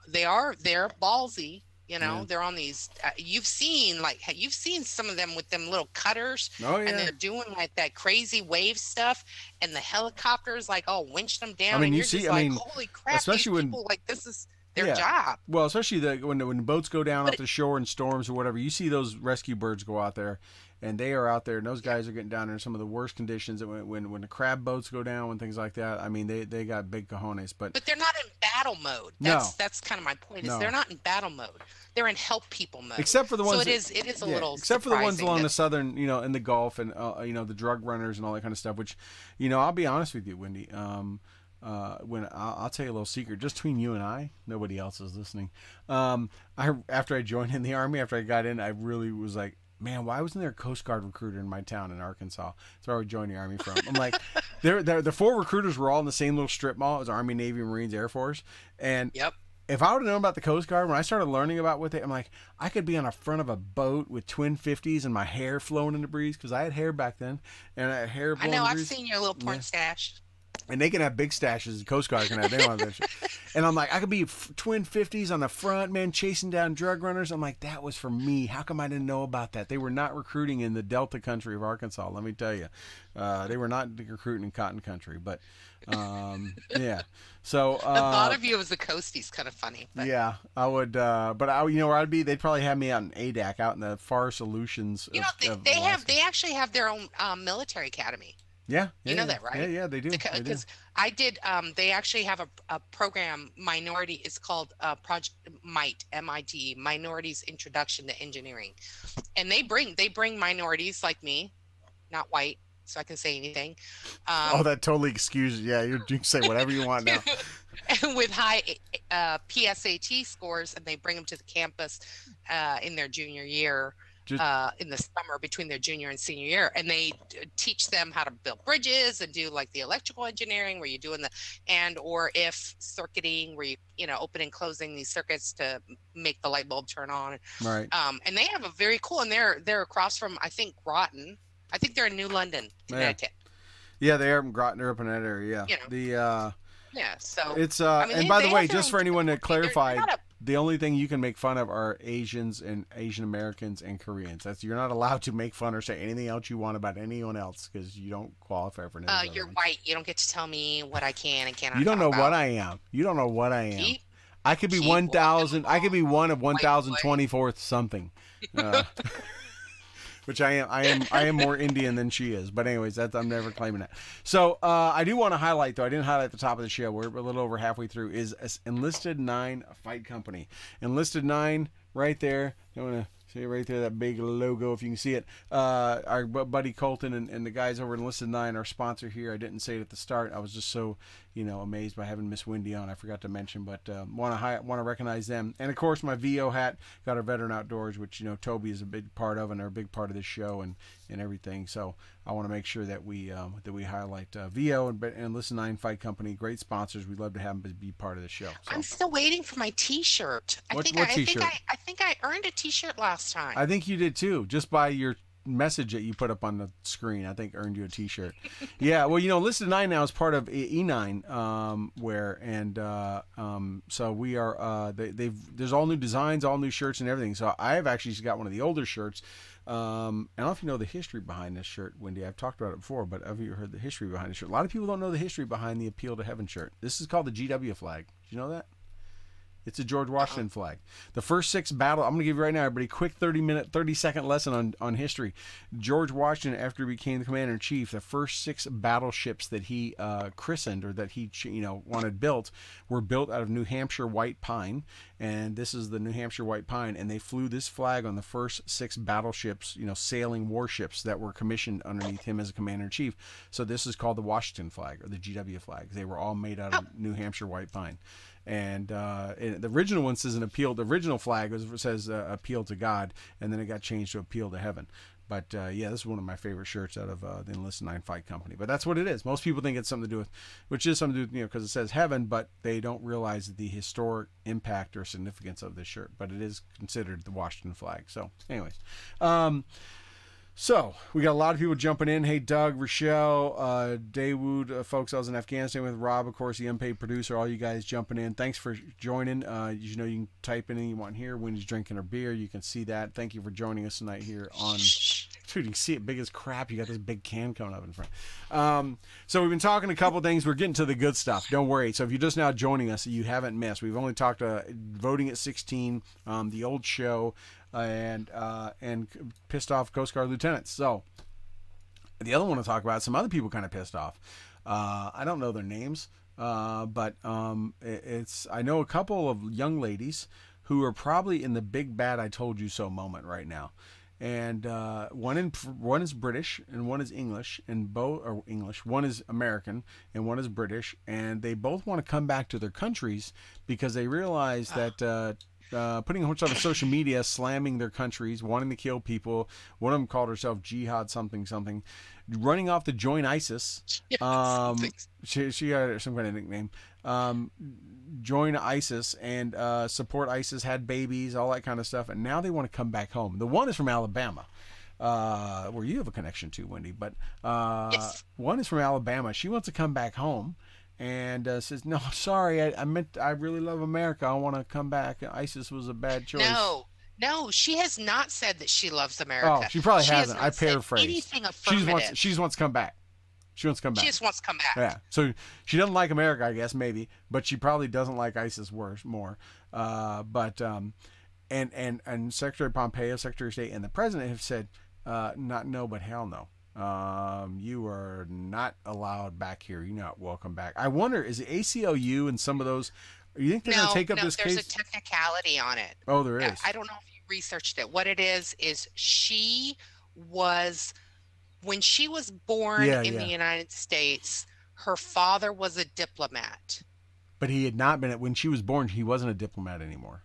ballsy. They're on these. You've seen some of them with them little cutters, and they're doing like that crazy wave stuff, and the helicopters like all winched them down. I mean, and you're holy crap! Especially these people, like this their job. Well, especially when boats go down But off the shore in storms or whatever, you see those rescue birds go out there, and they are out there, and those guys are getting down there in some of the worst conditions. When the crab boats go down and things like that, I mean, they got big cojones. But they're not in battle mode. That's kind of my point. Is they're not in battle mode. They're in help people mode. Except for the ones. So it is a little. Except for the ones along the southern, in the Gulf and the drug runners and all that kind of stuff. Which, I'll be honest with you, Wendy. When I'll tell you a little secret, just between you and I, nobody else is listening. After I joined in the Army, after I got in, I really was like, man, why wasn't there a Coast Guard recruiter in my town in Arkansas? That's where I joined the Army from. I'm like, the 4 recruiters were all in the same little strip mall. It was Army, Navy, Marines, Air Force. And yep. If I would have known about the Coast Guard, when I started learning about I'm like, I could be on the front of a boat with twin 50s and my hair flowing in the breeze, because I had hair back then. And I had hair blowing in the breeze. I've seen your little porn stash. And they can have big stashes. The Coast Guard can have. They don't have that shit. And I'm like, I could be twin 50s on the front, man, chasing down drug runners. I'm like, that was for me. How come I didn't know about that? They were not recruiting in the Delta country of Arkansas. Let me tell you, they were not recruiting in Cotton Country. But yeah. So the thought of you as a coastie is kind of funny. But. Yeah, I would. But where I'd be, they'd probably have me out in ADAC, out in the Far Solutions. They actually have their own military academy. Yeah, you know that, right? Yeah, they do. Because I did. They actually have a program. Minority is called Project MIT, MIT, Minorities Introduction to Engineering, and they bring minorities like me, not white, so I can say anything. That totally excuses. Yeah, you can say whatever you want now. With high PSAT scores, and they bring them to the campus in their junior year. In the summer between their junior and senior year, and they teach them how to build bridges and do like the electrical engineering where you're doing or if circuiting where you open and closing these circuits to make the light bulb turn on. Right. And they have a very cool, and they're across from, I think, Groton. I think they're in New London, Connecticut. Yeah, they are in Groton. They're up in that area. Yeah. Yeah, so it's and by the way, just for anyone to clarify, the only thing you can make fun of are Asians and Asian Americans and Koreans. You're not allowed to make fun or say anything else you want about anyone else, because you don't qualify for anything. You're white. You don't get to tell me what I can and cannot. You don't know what I am. You don't know what I am. I could be 1,000. I could be one of 1,024th something. Which I am more Indian than she is. But anyways, I'm never claiming that. So I do want to highlight, though, I didn't highlight at the top of the show, we're a little over halfway through, is Enlisted 9 Fight Company. Enlisted 9 right there. I want to see right there, that big logo, if you can see it. Our buddy Colton and the guys over at Enlisted 9, our sponsor here. I didn't say it at the start. I was just so amazed by having Miss Wendy on. I forgot to mention, but want to recognize them. And of course, my VO hat, got our Veteran Outdoors, which Toby is a big part of, and they're a big part of this show and everything. So I want to make sure that we highlight VO and Enlisted 9 Fight Company, great sponsors. We'd love to have them be part of the show. So. I'm still waiting for my T-shirt. What T-shirt? I think I earned a T-shirt last time. I think you did too, just by your message that you put up on the screen. I think earned you a T-shirt. Yeah, well, Enlisted 9 now is part of E9 so we are there's all new designs, all new shirts and everything. So I've actually got one of the older shirts. I don't know if you know the history behind this shirt, Wendy. I've talked about it before, but have you heard the history behind the shirt? A lot of people don't know the history behind the Appeal to Heaven shirt. This is called the GW flag. Did you know that? It's a George Washington flag. The first 6 battles, I'm going to give you right now, everybody, quick 30-second lesson on history. George Washington, after he became the commander-in-chief, the first 6 battleships that he christened, or that he wanted built, were built out of New Hampshire white pine. And this is the New Hampshire white pine. And they flew this flag on the first 6 battleships, sailing warships that were commissioned underneath him as a commander-in-chief. So this is called the Washington flag, or the GW flag. They were all made out of New Hampshire white pine. And the original one says an appeal. The original flag says appeal to God, and then it got changed to appeal to heaven. But yeah, this is one of my favorite shirts out of the Enlisted 9 Fight Company. But that's what it is. Most people think it's something to do with, which is something to do, because it says heaven, but they don't realize the historic impact or significance of this shirt. But it is considered the Washington flag. So, anyways. So, we got a lot of people jumping in. Hey, Doug, Rochelle, Dawood, folks, I was in Afghanistan with Rob, of course, the unpaid producer, all you guys jumping in. Thanks for joining. You can type anything you want here. Wendy's drinking her beer. You can see that. Thank you for joining us tonight here on Dude, you can see it big as crap. You got this big can coming up in front. So we've been talking a couple things. We're getting to the good stuff. Don't worry. So if you're just now joining us, you haven't missed. We've only talked voting at 16, the old show, and pissed off Coast Guard lieutenants. So the other one to talk about, some other people kind of pissed off. I don't know their names, but I know a couple of young ladies who are probably in the big bad I told you so moment right now. And one is British and one is English, and both are English. One is American and one is British, and they both want to come back to their countries because they realize that putting a bunch on social media, slamming their countries, wanting to kill people. One of them called herself Jihad something, running off to join ISIS. She had some kind of nickname. Join ISIS and support ISIS, had babies, all that kind of stuff, and now they want to come back home. The one is from Alabama, where you have a connection to, Wendy, but Yes. one is from Alabama. She wants to come back home and says, no, sorry, I really love America. I want to come back. ISIS was a bad choice. No, she has not said that she loves Oh, America. she probably She has hasn't. not I said paraphrased. anything She affirmative. just wants to come back. She wants to come back. She just wants to come back. Yeah. So she doesn't like America, I guess, maybe, but she probably doesn't like ISIS more. And Secretary Pompeo, Secretary of State, and the President have said, not no, but hell no. You are not allowed back here. You're not welcome back. I wonder, is the ACLU and some of those, you think they're going to take up this there's case? a technicality on it. Oh, there is. I don't know if you researched it. What it is she was, when she was born in the United States, her father was a diplomat. But he had not been, when she was born, he wasn't a diplomat anymore.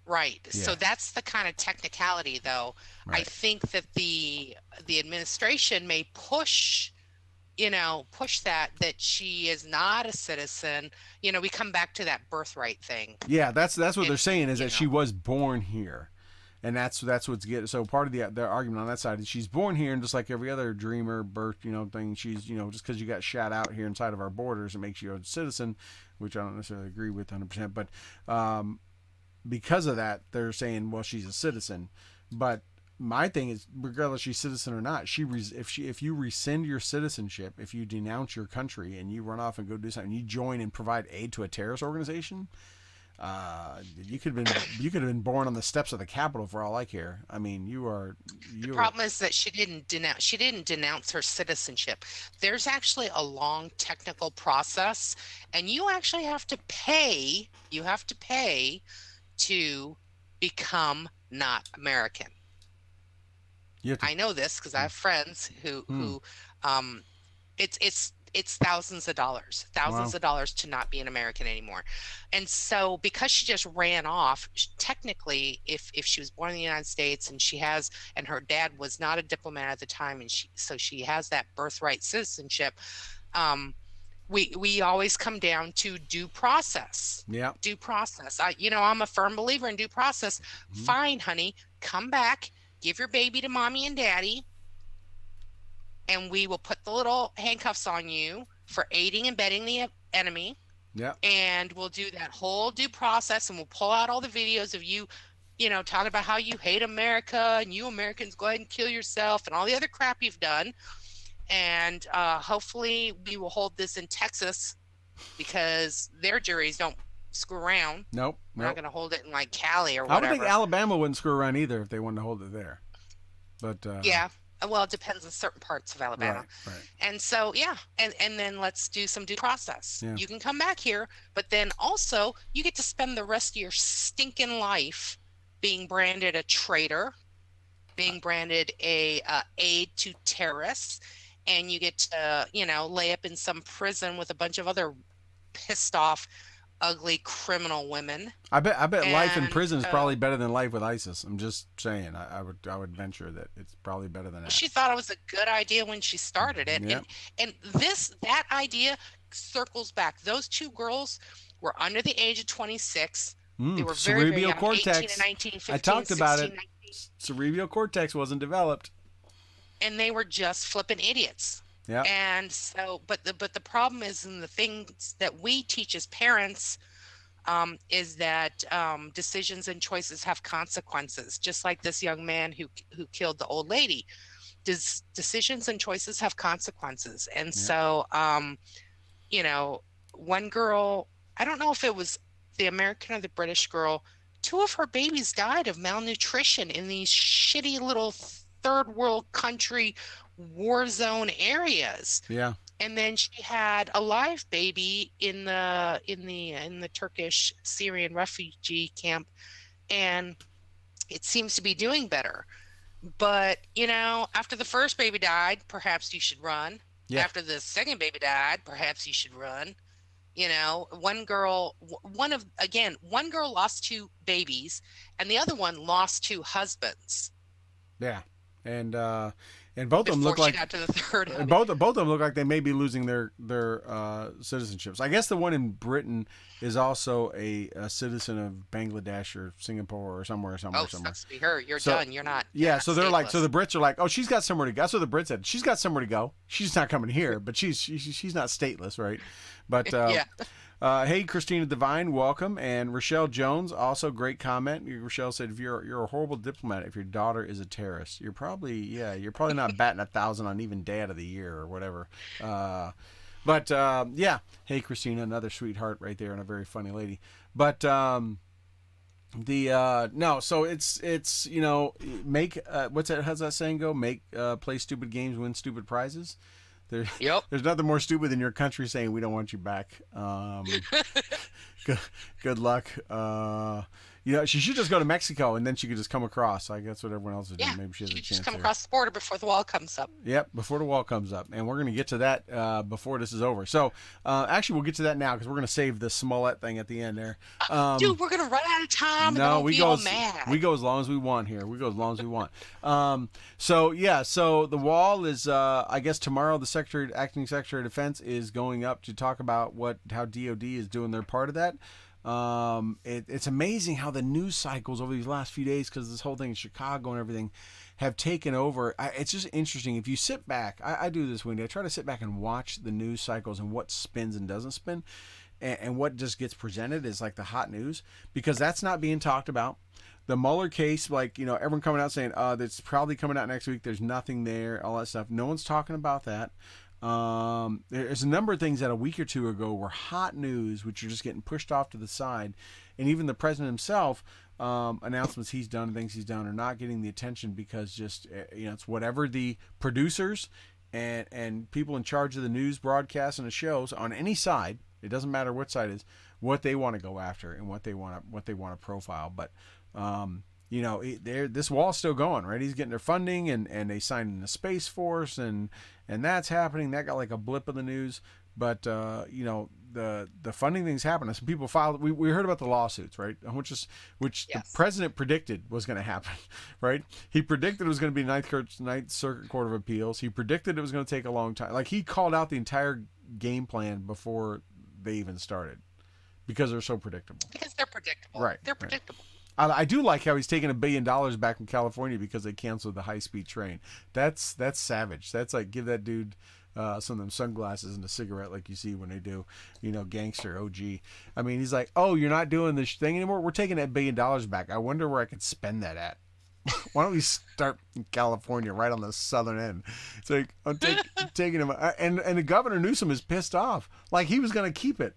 Right. Yeah. So that's the kind of technicality, though. Right. I think that the administration may push that she is not a citizen. We come back to that birthright thing. Yeah, that's what they're saying, is that she know. was born here. And that's what's getting. So part of the argument on that side is she's born here, and just like every other dreamer birth, thing, she's, just because you got shot out here inside of our borders, it makes you a citizen, which I don't necessarily agree with 100%. But because of that, they're saying, well, she's a citizen. But my thing is, regardless she's citizen or not, if you rescind your citizenship, if you denounce your country and you run off and go do something, you join and provide aid to a terrorist organization. You could have been born on the steps of the Capitol for all I care. I mean, The problem is that she didn't denounce her citizenship. There's actually a long technical process, and you actually have to pay. You have to pay to become not American. I know this because I have friends who it's thousands of dollars to not be an American anymore. And so because she just ran off, technically, if she was born in the United States and her dad was not a diplomat at the time, and she has that birthright citizenship, we always come down to due process. Yeah. Due process. I'm a firm believer in due process. Mm-hmm. Fine, honey, come back, give your baby to mommy and daddy, and we will put the little handcuffs on you for aiding and abetting the enemy. Yeah. And we'll do that whole due process, and we'll pull out all the videos of you, talking about how you hate America and you Americans go ahead and kill yourself and all the other crap you've done. And hopefully we will hold this in Texas because their juries don't screw around. Nope. We're not going to hold it in like Cali or whatever. I would think Alabama wouldn't screw around either if they wanted to hold it there. But yeah. Well, it depends on certain parts of Alabama. Right. And so, yeah. And then let's do some due process. Yeah. You can come back here, but then also you get to spend the rest of your stinking life being branded a traitor, being branded a aid to terrorists. And you get to, lay up in some prison with a bunch of other pissed off, ugly criminal women. I bet life in prison is probably better than life with ISIS. I'm just saying. I would venture that it's probably better than that. She thought it was a good idea when she started it. Yep. And that idea circles back. Those two girls were under the age of 26. They were very, very young, cortex. 18 and 19, 15, I talked about 16, it. 19. Cerebral cortex wasn't developed. And they were just flipping idiots. Yeah. And so, but the problem is in the things that we teach as parents, is that decisions and choices have consequences, just like this young man who killed the old lady. Decisions and choices have consequences. And Yeah. so, you know, one girl, I don't know if it was the American or the British girl, two of her babies died of malnutrition in these shitty little third world country war zone areas. Yeah. And then she had a live baby in the Turkish Syrian refugee camp, and it seems to be doing better. But, after the first baby died, perhaps you should run. Yeah. After the second baby died, perhaps you should run. One girl, one girl lost two babies, and the other one lost two husbands Yeah. And both of them before look she like got to the third one. both of them look like they may be losing their citizenships. I guess the one in Britain is also a citizen of Bangladesh or Singapore or somewhere. Oh, sucks to be her. You're done. You're not. Yeah, you're so not they're like, stateless. so the Brits are like, oh, she's got somewhere to go. That's what the Brits said. She's got somewhere to go. She's not coming here, but she's not stateless, right? But Yeah. hey, Christina Devine, welcome, and Rochelle Jones, also great comment. Rochelle said, if you're a horrible diplomat, if your daughter is a terrorist, you're probably not batting 1,000 on even Dad of the Year or whatever. But yeah, hey, Christina, another sweetheart right there and a very funny lady. But no, so it's make what's that? How's that saying go? Make play stupid games, win stupid prizes. Yep. There's nothing more stupid than your country saying we don't want you back. Good luck. She should just go to Mexico and then she could just come across. Like that's what everyone else is doing. Yeah. Maybe she has a You chance. just come there. across the border before the wall comes up. Yep, before the wall comes up, and we're going to get to that before this is over. So, actually, we'll get to that now because we're going to save the Smollett thing at the end there. Dude, we're gonna run out of time. No, and we be go all as, mad. we go as long as we want here. We go as long as we want. So yeah, so the wall is I guess tomorrow the acting Secretary of Defense is going up to talk about how DOD is doing their part of that. It's amazing how the news cycles over these last few days, because this whole thing in Chicago and everything have taken over. It's just interesting. If you sit back, I do this, Wendy. I try to sit back and watch the news cycles and what spins and doesn't spin, and what just gets presented is like the hot news, because that's not being talked about. The Mueller case, everyone coming out saying, that's probably coming out next week. There's nothing there, all that stuff. No one's talking about that. There's a number of things that a week or two ago were hot news, which are just getting pushed off to the side. And even the president himself, announcements he's done, things he's done, are not getting the attention because just, it's whatever the producers and people in charge of the news broadcasts and the shows on any side, it doesn't matter what side it is, what they want to go after and what they want to profile. But, this wall's still going, right? He's getting their funding and they signed in the Space Force and that's happening. That got like a blip in the news. But, the funding thing's happening. Some people filed, we heard about the lawsuits, right? Which Yes. the president predicted was going to happen, right? He predicted it was going to be Ninth Circuit Court of Appeals. He predicted it was going to take a long time. Like he called out the entire game plan before they even started because they're so predictable. Because they're predictable. Right. They're predictable. I do like how he's taking $1 billion back from California because they canceled the high-speed train. That's savage. That's like give that dude some of them sunglasses and a cigarette like you see when they do, gangster OG. I mean, he's like, oh, you're not doing this thing anymore? We're taking that $1 billion back. I wonder where I could spend that at. Why don't we start in California, right on the southern end? It's like I'm taking him, and the governor Newsom is pissed off, like he was going to keep it.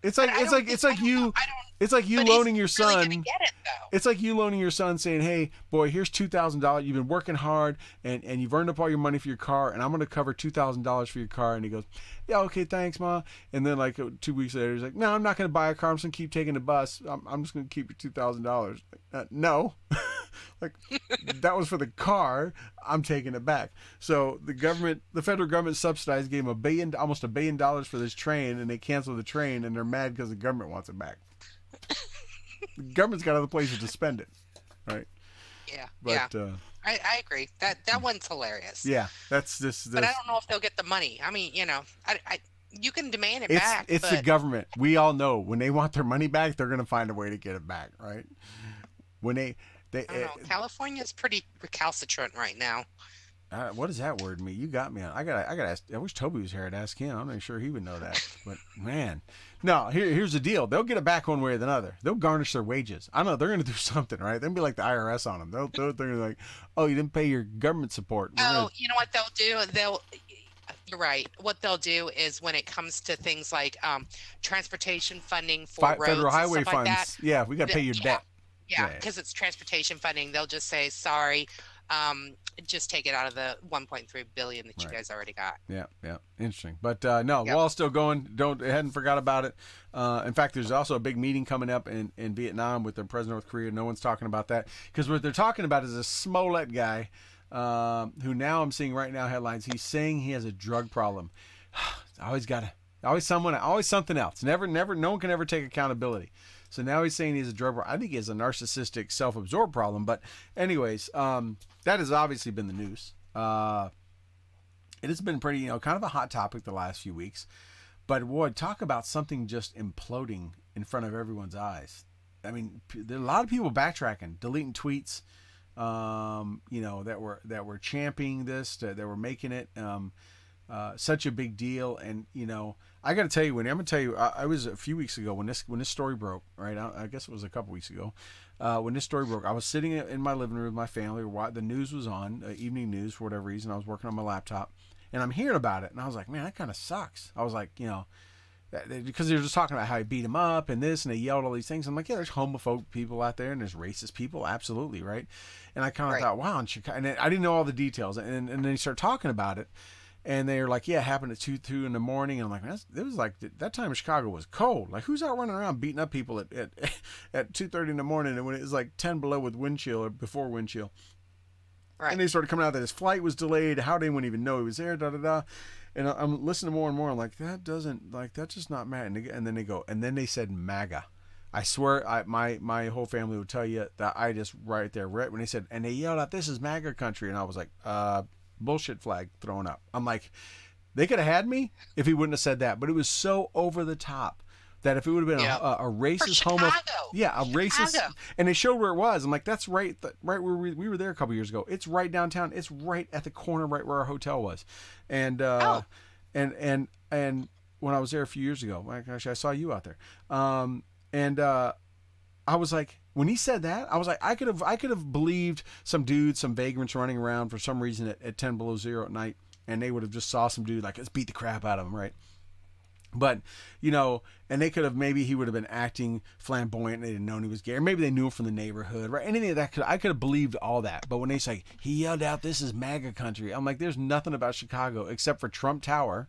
It's like you loaning your son. Really gonna get it, though. It's like you loaning your son, saying, "Hey, boy, here's $2,000. You've been working hard, and you've earned up all your money for your car, and I'm going to cover $2,000 for your car." And he goes, "Yeah, okay, thanks, Ma." And then like 2 weeks later, he's like, "No, I'm not going to buy a car. I'm just going to keep taking the bus. I'm just going to keep your $2,000." No, like that was for the car. I'm taking it back. So the federal government subsidized, gave him almost $1 billion for this train, and they canceled the train, and they're mad because the government wants it back. The government's got other places to spend it, right? Yeah, But, yeah. I agree. That one's hilarious. Yeah, that's this. But I don't know if they'll get the money. I mean, you can demand it It's back. it's the government. We all know when they want their money back, they're going to find a way to get it back, right? When they I don't know. California's pretty recalcitrant right now. what does that word mean? You got me on. I gotta ask. I wish Toby was here. I'd ask him. I'm not sure he would know that. But man, No, here's the deal. They'll get it back one way or the other. They'll garnish their wages. I know they're going to do something, right? They'll be like the IRS on them. They're going to like, oh, you didn't pay your government support. We're Oh, gonna you know what they'll do? You're right. What they'll do is when it comes to things like transportation funding for federal roads and highway stuff like that, funds. Yeah, we got to pay your yeah, debt. yeah, Yeah, because it's transportation funding, they'll just say, sorry, just take it out of the 1.3 billion that you right. guys already got. Yeah, interesting. But no, Yep. wall's still going. Don't hadn't forgot about it. In fact, there's also a big meeting coming up in Vietnam with the president of North Korea. No one's talking about that because what they're talking about is a Smollett guy who now I'm seeing right now headlines. He's saying he has a drug problem. Always something else. Never. No one can ever take accountability. So now he's saying he's a drug problem. I think he has a narcissistic, self-absorbed problem. But anyways, that has obviously been the news. It has been pretty, kind of a hot topic the last few weeks. But boy, talk about something just imploding in front of everyone's eyes. I mean, there are a lot of people backtracking, deleting tweets, that were championing this, that were making it such a big deal. And I got to tell you, I'm going to tell you, I was a few weeks ago when this story broke. Right, I guess it was a couple weeks ago. When this story broke, I was sitting in my living room with my family. The news was on, evening news for whatever reason. I was working on my laptop, and I'm hearing about it, and I was like, man, that kind of sucks. I was like, because they were just talking about how he beat him up and this, and they yelled all these things. I'm like, yeah, there's homophobic people out there, and there's racist people, absolutely, right? And I kind of thought, wow, in Chicago, and I didn't know all the details, and then they started talking about it. And they were like, yeah, it happened at 2 in the morning. And I'm like, it was like that time in Chicago was cold. Like, who's out running around beating up people at 2:30 in the morning and when it was like 10 below with wind chill or before wind chill? Right. And they started coming out that his flight was delayed. How did anyone even know he was there? Da da da. And I'm listening more and more. I'm like, that's just not Matt. And then they go, and then they said MAGA. I swear, my whole family would tell you that I just right there, right when they said, and they yelled out, "This is MAGA country," and I was like, bullshit flag thrown up. I'm like, they could have had me if he wouldn't have said that, but it was so over the top that if it would have been a racist racist, and they showed where it was. I'm like, that's right where we were there a couple years ago. It's right downtown. It's right at the corner, right where our hotel was, and and when I was there a few years ago, actually I saw you out there, I was like, when he said that, I was like, I could have believed some dudes, some vagrants running around for some reason at 10 below zero at night, and they would have just saw some dude like, let's beat the crap out of him, right? But and they could have, maybe he would have been acting flamboyant and they didn't know he was gay, or maybe they knew him from the neighborhood, right? Anything of that I could have believed all that. But when they say he yelled out, "This is MAGA country," I'm like, there's nothing about Chicago except for Trump Tower,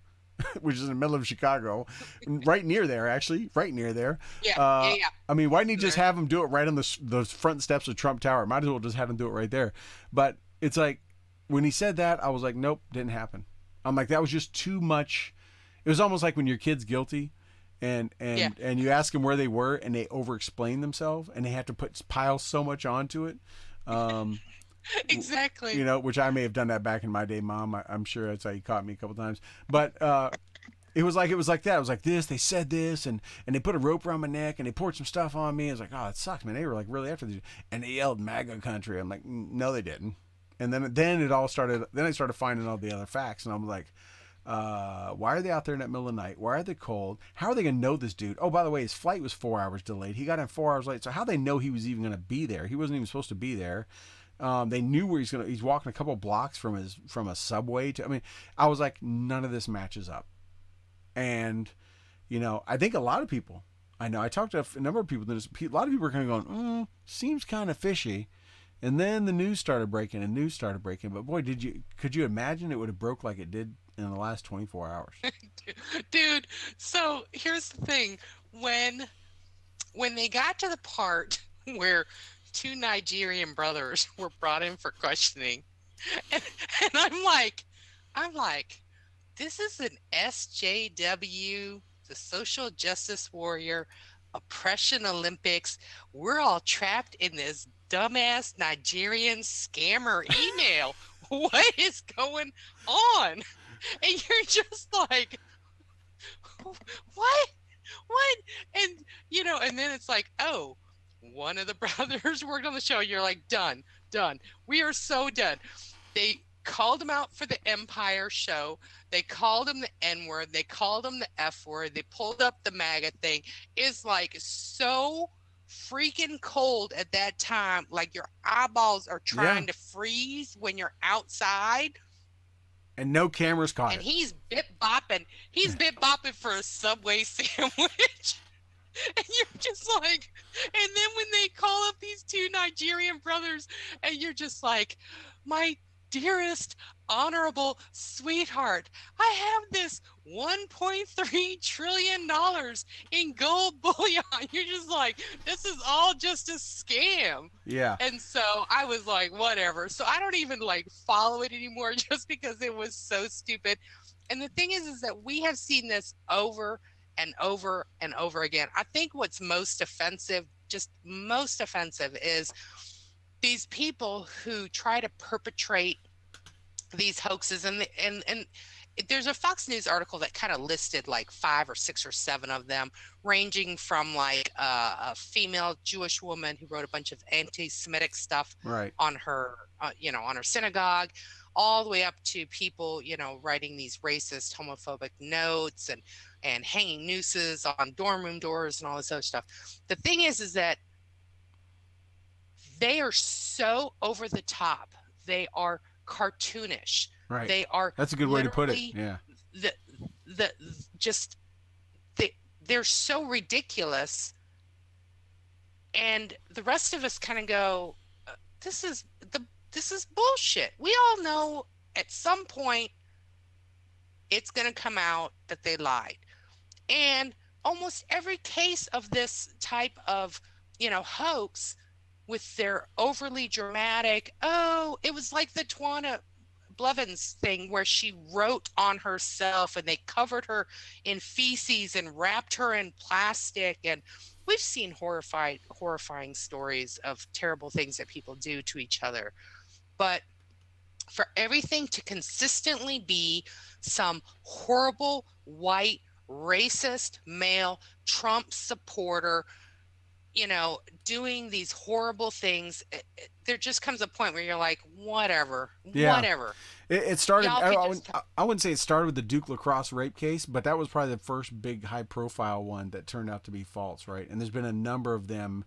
which is in the middle of Chicago, right near there, actually, right near there. Yeah. I mean, why didn't you just have him do it right on the front steps of Trump Tower? Might as well just have him do it right there. But it's like, when he said that, I was like, nope, didn't happen. I'm like, that was just too much. It was almost like when your kid's guilty, and you ask them where they were, and they over-explain themselves, and they have to pile so much onto it. Exactly. Which I may have done that back in my day, Mom. I'm sure that's how you caught me a couple times. But it was like that. It was like this. They said this, and they put a rope around my neck, and they poured some stuff on me. I was like, oh, it sucks, man. They were like really after this, and they yelled MAGA country. I'm like, no, they didn't. And then it all started. Then I started finding all the other facts, and I'm like, why are they out there in that middle of the night? Why are they cold? How are they gonna know this dude? Oh, by the way, his flight was 4 hours delayed. He got in 4 hours late. So how they know he was even gonna be there? He wasn't even supposed to be there. They knew where he's walking a couple blocks from a subway to. I mean, I was like, none of this matches up. And I think a lot of people. I know I talked to a number of people. A lot of people are kind of going, seems kind of fishy. And then the news started breaking, But boy, could you imagine it would have broke like it did in the last 24 hours? Dude, so here's the thing. When they got to the part where two Nigerian brothers were brought in for questioning, and I'm like, this is an SJW, the social justice warrior, oppression Olympics. We're all trapped in this dumbass Nigerian scammer email. What is going on? And you're just like, what? And and then it's like, oh, one of the brothers worked on the show. You're like, done. We are so done. They called him out for the Empire show. They called him the N word. They called him the F word. They pulled up the MAGA thing. It's like so freaking cold at that time. Like your eyeballs are Yeah. trying to freeze when you're outside. And no cameras caught And it. he's bit bopping. He's bit bopping for a Subway sandwich. And you're just like, and then when they call up these two Nigerian brothers, and you're just like, my dearest, honorable sweetheart, I have this $1.3 trillion in gold bullion. You're just like, this is all just a scam. Yeah. And so I was like, whatever. So I don't even like follow it anymore just because it was so stupid. And the thing is that we have seen this over and over and over again. I think what's most offensive, just most offensive, is these people who try to perpetrate these hoaxes. And there's a Fox News article that kind of listed like 5 or 6 or 7 of them, ranging from like a female Jewish woman who wrote a bunch of anti-Semitic stuff Right. on her, on her synagogue, all the way up to people, writing these racist, homophobic notes and hanging nooses on dorm room doors and all this other stuff. The thing is that they are so over the top. They are cartoonish. Right. They are. That's a good way to put it. Yeah. They're so ridiculous, and the rest of us kind of go, this is bullshit. We all know at some point it's going to come out that they lied. And almost every case of this type of, hoax with their overly dramatic, it was like the Tawana Blevins thing where she wrote on herself and they covered her in feces and wrapped her in plastic. And we've seen horrifying stories of terrible things that people do to each other. But for everything to consistently be some horrible white racist male Trump supporter, doing these horrible things, there just comes a point where you're like, whatever. It started. I wouldn't say it started with the Duke lacrosse rape case, but that was probably the first big high-profile one that turned out to be false, right? And there's been a number of them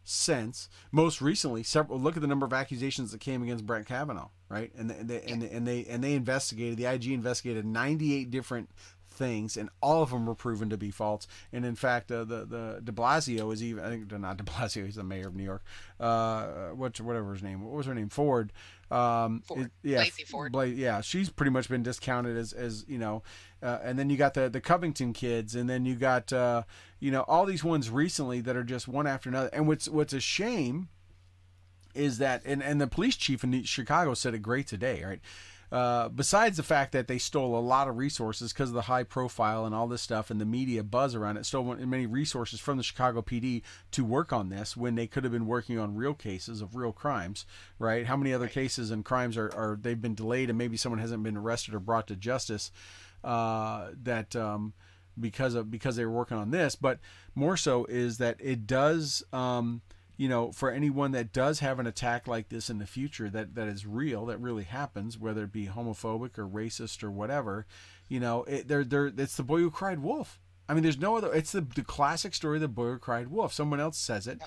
since. Most recently, several. Look at the number of accusations that came against Brett Kavanaugh, right? And they investigated. The IG investigated 98 different things, and all of them were proven to be false. And in fact, the De Blasio is even, I think, not De Blasio, he's the mayor of New York. Whatever his name. What was her name? Ford. Lacey Ford. Yeah, she's pretty much been discounted as and then you got the Covington kids, and then you got all these ones recently that are just one after another. And what's a shame is that, and the police chief in Chicago said it great today, right? Besides the fact that they stole a lot of resources because of the high profile and all this stuff and the media buzz around it, stole many resources from the Chicago PD to work on this when they could have been working on real cases of real crimes, right? How many other cases and crimes are they've been delayed and maybe someone hasn't been arrested or brought to justice because they were working on this? But more so is that it does. For anyone that does have an attack like this in the future that is real, that really happens, whether it be homophobic or racist or whatever, it's the boy who cried wolf. I mean, there's no other. It's the classic story of the boy who cried wolf. Someone else says it.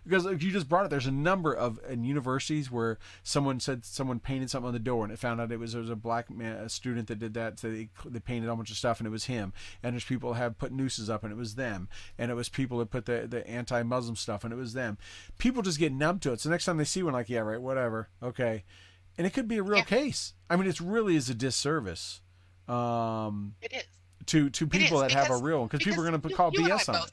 Because like you just brought it, there's a number of in universities where someone painted something on the door and it found out it was a black man, a student that did that. So they painted a bunch of stuff and it was him. And there's people that have put nooses up and it was them. And it was people that put the anti-Muslim stuff and it was them. People just get numb to it. So next time they see one, like, yeah, right, whatever, okay. And it could be a real case. I mean, it really is a disservice. It is. To people that have a real one, because people are going to call BS on it.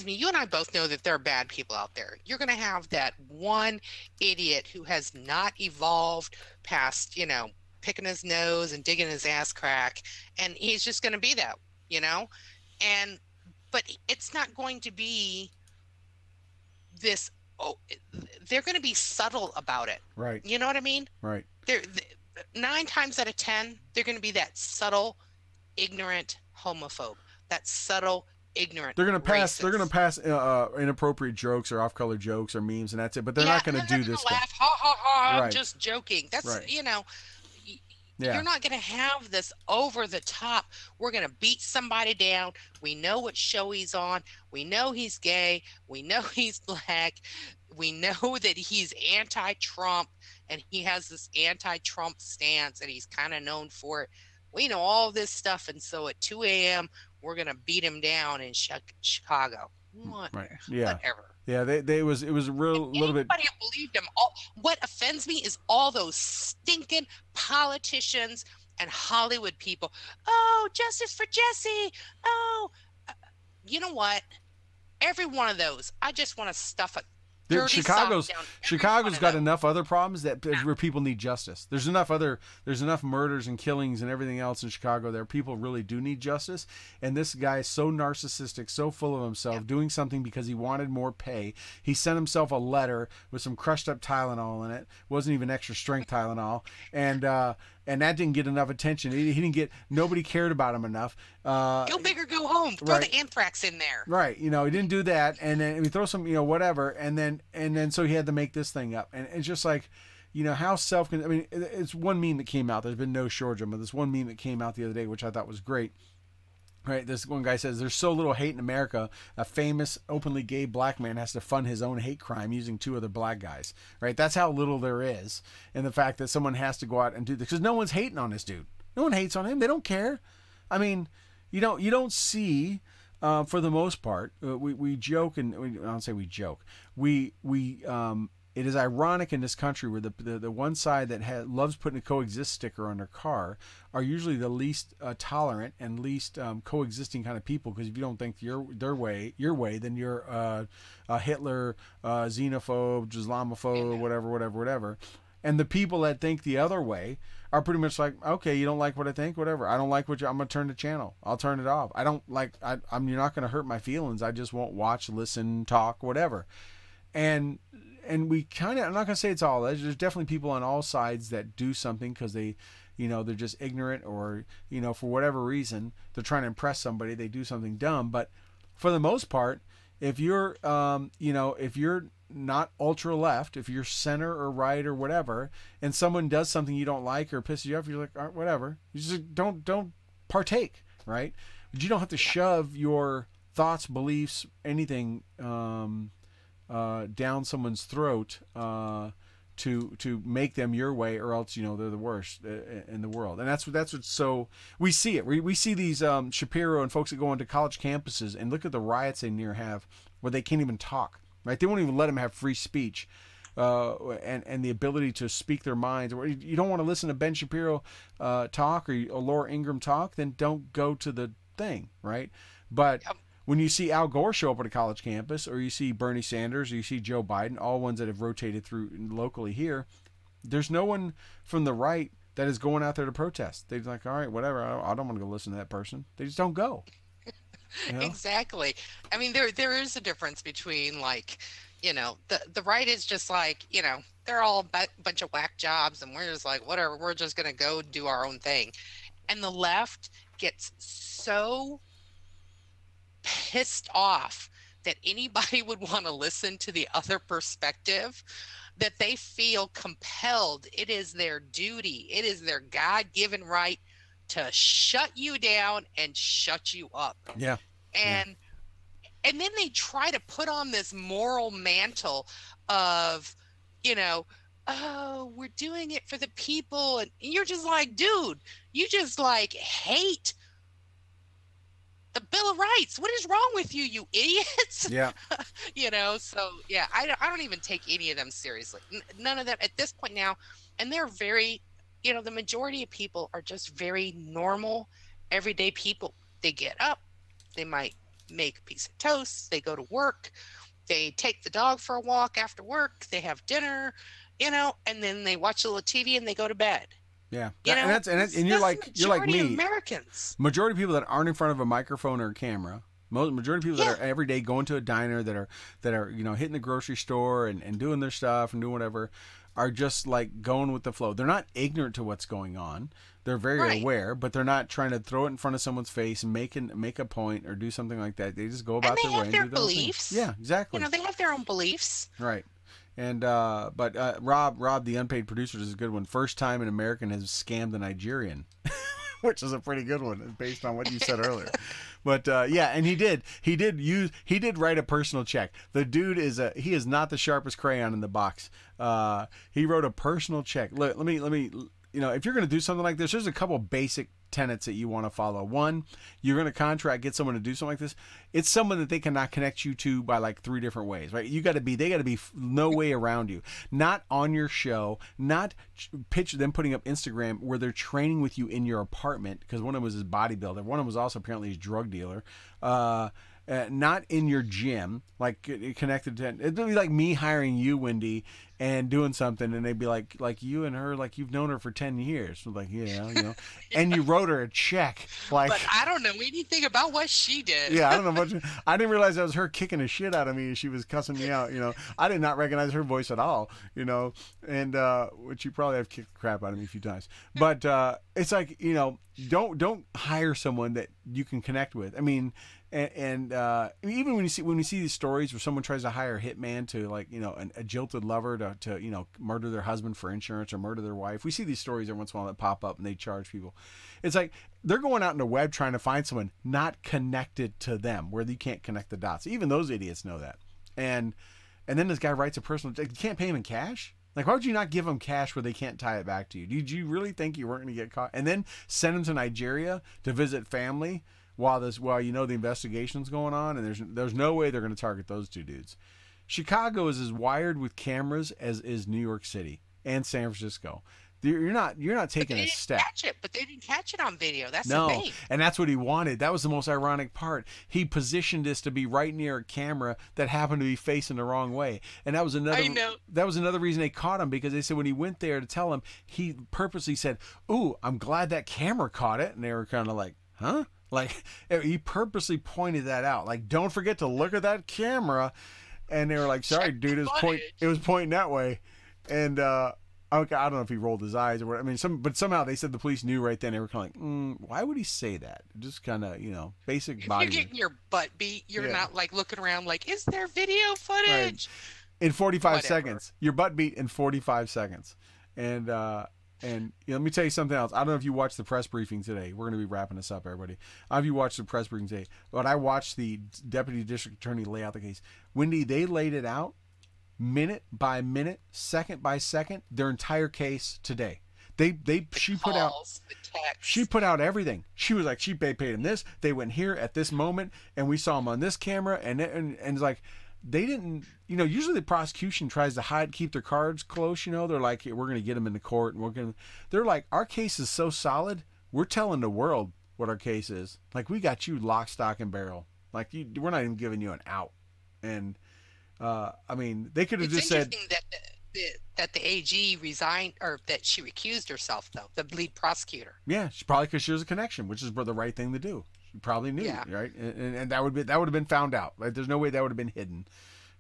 You and I both know that there are bad people out there. You're going to have that one idiot who has not evolved past, picking his nose and digging his ass crack, and he's just going to be that, but it's not going to be this. They're going to be subtle about it. Right. You know what I mean? Right. 9 times out of 10, they're going to be that subtle, ignorant homophobe, that subtle, ignorant They're gonna pass. racists. They're gonna pass inappropriate jokes or off-color jokes or memes, and that's it. But they're not gonna do this laugh. stuff. Ha ha ha! I'm Right. just joking. That's Right. you're Yeah. not going to have this over the top. We're going to beat somebody down. We know what show he's on. We know he's gay. We know he's black. We know that he's anti-Trump and he has this anti-Trump stance and he's kind of known for it. We know all this stuff. And so at 2 a.m., we're going to beat him down in Chicago. What? Right. Yeah. Whatever. Yeah. It was a little bit. Anybody who believed him. What offends me is all those stinking politicians and Hollywood people. Oh, justice for Jesse. Oh, you know what? Every one of those, I just want to stuff a dirty Chicago's sock down Chicago's got them. enough other problems that where people need justice. There's enough murders and killings and everything else in Chicago there. People really do need justice. And this guy is so narcissistic, so full of himself, doing something because he wanted more pay. He sent himself a letter with some crushed up Tylenol in it. It wasn't even extra strength Tylenol. And that didn't get enough attention. He didn't get. Nobody cared about him enough. Go big or go home. Throw the anthrax in there. Right. He didn't do that, and then we throw some, whatever, and then so he had to make this thing up, and it's just like, how I mean, it's one meme that came out. There's been no shortage of them, but this one meme that came out the other day, which I thought was great. Right, this one guy says, there's so little hate in America, a famous openly gay black man has to fund his own hate crime using 2 other black guys. Right, that's how little there is in the fact that someone has to go out and do this. Because no one's hating on this dude. No one hates on him. They don't care. I mean, you don't see, for the most part, we joke, and I don't say we joke. It is ironic in this country where the one side that loves putting a coexist sticker on their car are usually the least tolerant and least coexisting kind of people. Because if you don't think your way, then you're a Hitler, xenophobe, Islamophobe, whatever. And the people that think the other way are pretty much like, okay, you don't like what I think, whatever. I don't like I'm gonna turn the channel. I'll turn it off. I don't like. You're not gonna hurt my feelings. I just won't watch, listen, talk, whatever. And we kind of, I'm not going to say it's all. There's definitely people on all sides that do something because they, they're just ignorant or, for whatever reason, they're trying to impress somebody. They do something dumb. But for the most part, if you're, if you're not ultra left, if you're center or right or whatever, and someone does something you don't like or pisses you off, you're like, all right, whatever. You just don't partake, right? But you don't have to shove your thoughts, beliefs, anything, down someone's throat to make them your way, or else they're the worst in the world. And that's what. So we see it. We see these Shapiro and folks that go into college campuses and look at the riots they near have where they can't even talk. Right? They won't even let them have free speech. And the ability to speak their minds. You don't want to listen to Ben Shapiro talk or Laura Ingraham talk, then don't go to the thing, right? But when you see Al Gore show up at a college campus, or you see Bernie Sanders, or you see Joe Biden, all ones that have rotated through locally here, there's no one from the right that is going out there to protest. They're like, all right, whatever, I don't want to go listen to that person. They just don't go. Exactly. I mean, there is a difference between, like, the right is just like, they're all a bunch of whack jobs, and we're just like, whatever, we're just going to go do our own thing. And the left gets so pissed off that anybody would want to listen to the other perspective that they feel compelled. It is their duty. It is their God-given right to shut you down and shut you up. Yeah. And then they try to put on this moral mantle of, oh, we're doing it for the people. And you're just like, dude, you just like hate the Bill of Rights. What is wrong with you, you idiots? Yeah. So yeah, I don't even take any of them seriously. None of them at this point now. And they're very, the majority of people are just very normal, everyday people. They get up, they might make a piece of toast, they go to work, they take the dog for a walk after work, they have dinner, and then they watch a little TV and they go to bed. Yeah, and you're like me. Americans. Majority of people that aren't in front of a microphone or a camera. Majority of people that are every day going to a diner, that are hitting the grocery store and doing their stuff and doing whatever, are just like going with the flow. They're not ignorant to what's going on, They're very Right. aware, but they're not trying to throw it in front of someone's face and make a point or do something like that. They just go And about they their way have and their do their own thing. beliefs. Yeah, exactly. They have their own beliefs. Right. And but Rob, the unpaid producer, is a good one. First time an American has scammed a Nigerian, which is a pretty good one based on what you said earlier. But yeah, and he did write a personal check. The dude he is not the sharpest crayon in the box. He wrote a personal check. Let me if you're going to do something like this, there's a couple basic tenets that you want to follow. One, you're going to get someone to do something like this. It's someone that they cannot connect you to by like 3 different ways, right? They got to be no way around you, not on your show, not picture them putting up Instagram where they're training with you in your apartment, because one of them was his bodybuilder, one of them was also apparently his drug dealer. Not in your gym, like connected to. It'd be like me hiring you, Wendy, and doing something, and they'd be like you and her, like you've known her for 10 years. I'm like, yeah, and you wrote her a check, like. But I don't know anything about what she did. Yeah, I don't know much. I didn't realize that was her kicking the shit out of me as she was cussing me out. I did not recognize her voice at all. And which you probably have kicked the crap out of me a few times. But it's like don't hire someone that you can connect with. I mean. And even when you see these stories where someone tries to hire a hitman to a jilted lover to murder their husband for insurance or murder their wife, we see these stories every once in a while that pop up and they charge people. It's like they're going out in the web trying to find someone not connected to them, where you can't connect the dots. Even those idiots know that. And then this guy writes a personal check. You can't pay him in cash. Like, why would you not give them cash where they can't tie it back to you? Did you really think you weren't going to get caught? And then send them to Nigeria to visit family while the investigation's going on, and there's no way they're going to target those 2 dudes. Chicago is as wired with cameras as is New York City and San Francisco. You're not taking a step. But they didn't catch it on video. That's no, the thing. And that's what he wanted. That was the most ironic part. He positioned this to be right near a camera that happened to be facing the wrong way, and that was another. I know. That was another reason they caught him, because they said when he went there to tell him, he purposely said, "Ooh, I'm glad that camera caught it," and they were kind of like, "Huh?" Like, he purposely pointed that out. Like, don't forget to look at that camera. And they were like, sorry, dude, it was pointing that way. And okay, I don't know if he rolled his eyes or what. I mean, but somehow they said the police knew right then. They were kind of like, why would he say that? Just kind of, basic body. If you're getting your butt beat, you're not like looking around like, is there video footage? Right. In 45 seconds. Your butt beat in 45 seconds. And let me tell you something else. I don't know if you watched the press briefing today. We're going to be wrapping this up, everybody. I don't know if you watched the press briefing today, but I watched the deputy district attorney lay out the case. Wendy, they laid it out minute by minute, second by second, their entire case today. She put out everything. She was like, they paid him this. They went here at this moment, and we saw him on this camera, and it's like. They didn't, usually the prosecution tries to keep their cards close. They're like, we're going to get them into court, and they're like, our case is so solid, we're telling the world what our case is. Like, we got you lock, stock, and barrel. Like, we're not even giving you an out. And, I mean, they could have just said. It's interesting that the AG resigned, or that she recused herself, though, the lead prosecutor. Yeah, probably because she was a connection, which is the right thing to do. Probably knew, right? And that would have been found out. Right? There's no way that would have been hidden,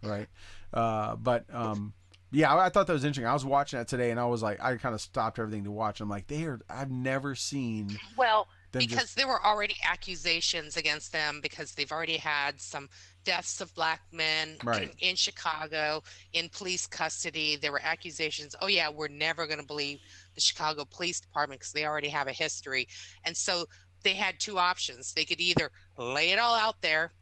right? Yeah, I thought that was interesting. I was watching that today, and I was like, I kind of stopped everything to watch. I'm like, I've never seen. Well, because there were already accusations against them, because they've already had some deaths of black men in Chicago in police custody. There were accusations. Oh yeah, we're never going to believe the Chicago Police Department because they already have a history, and so. They had 2 options. They could either lay it all out there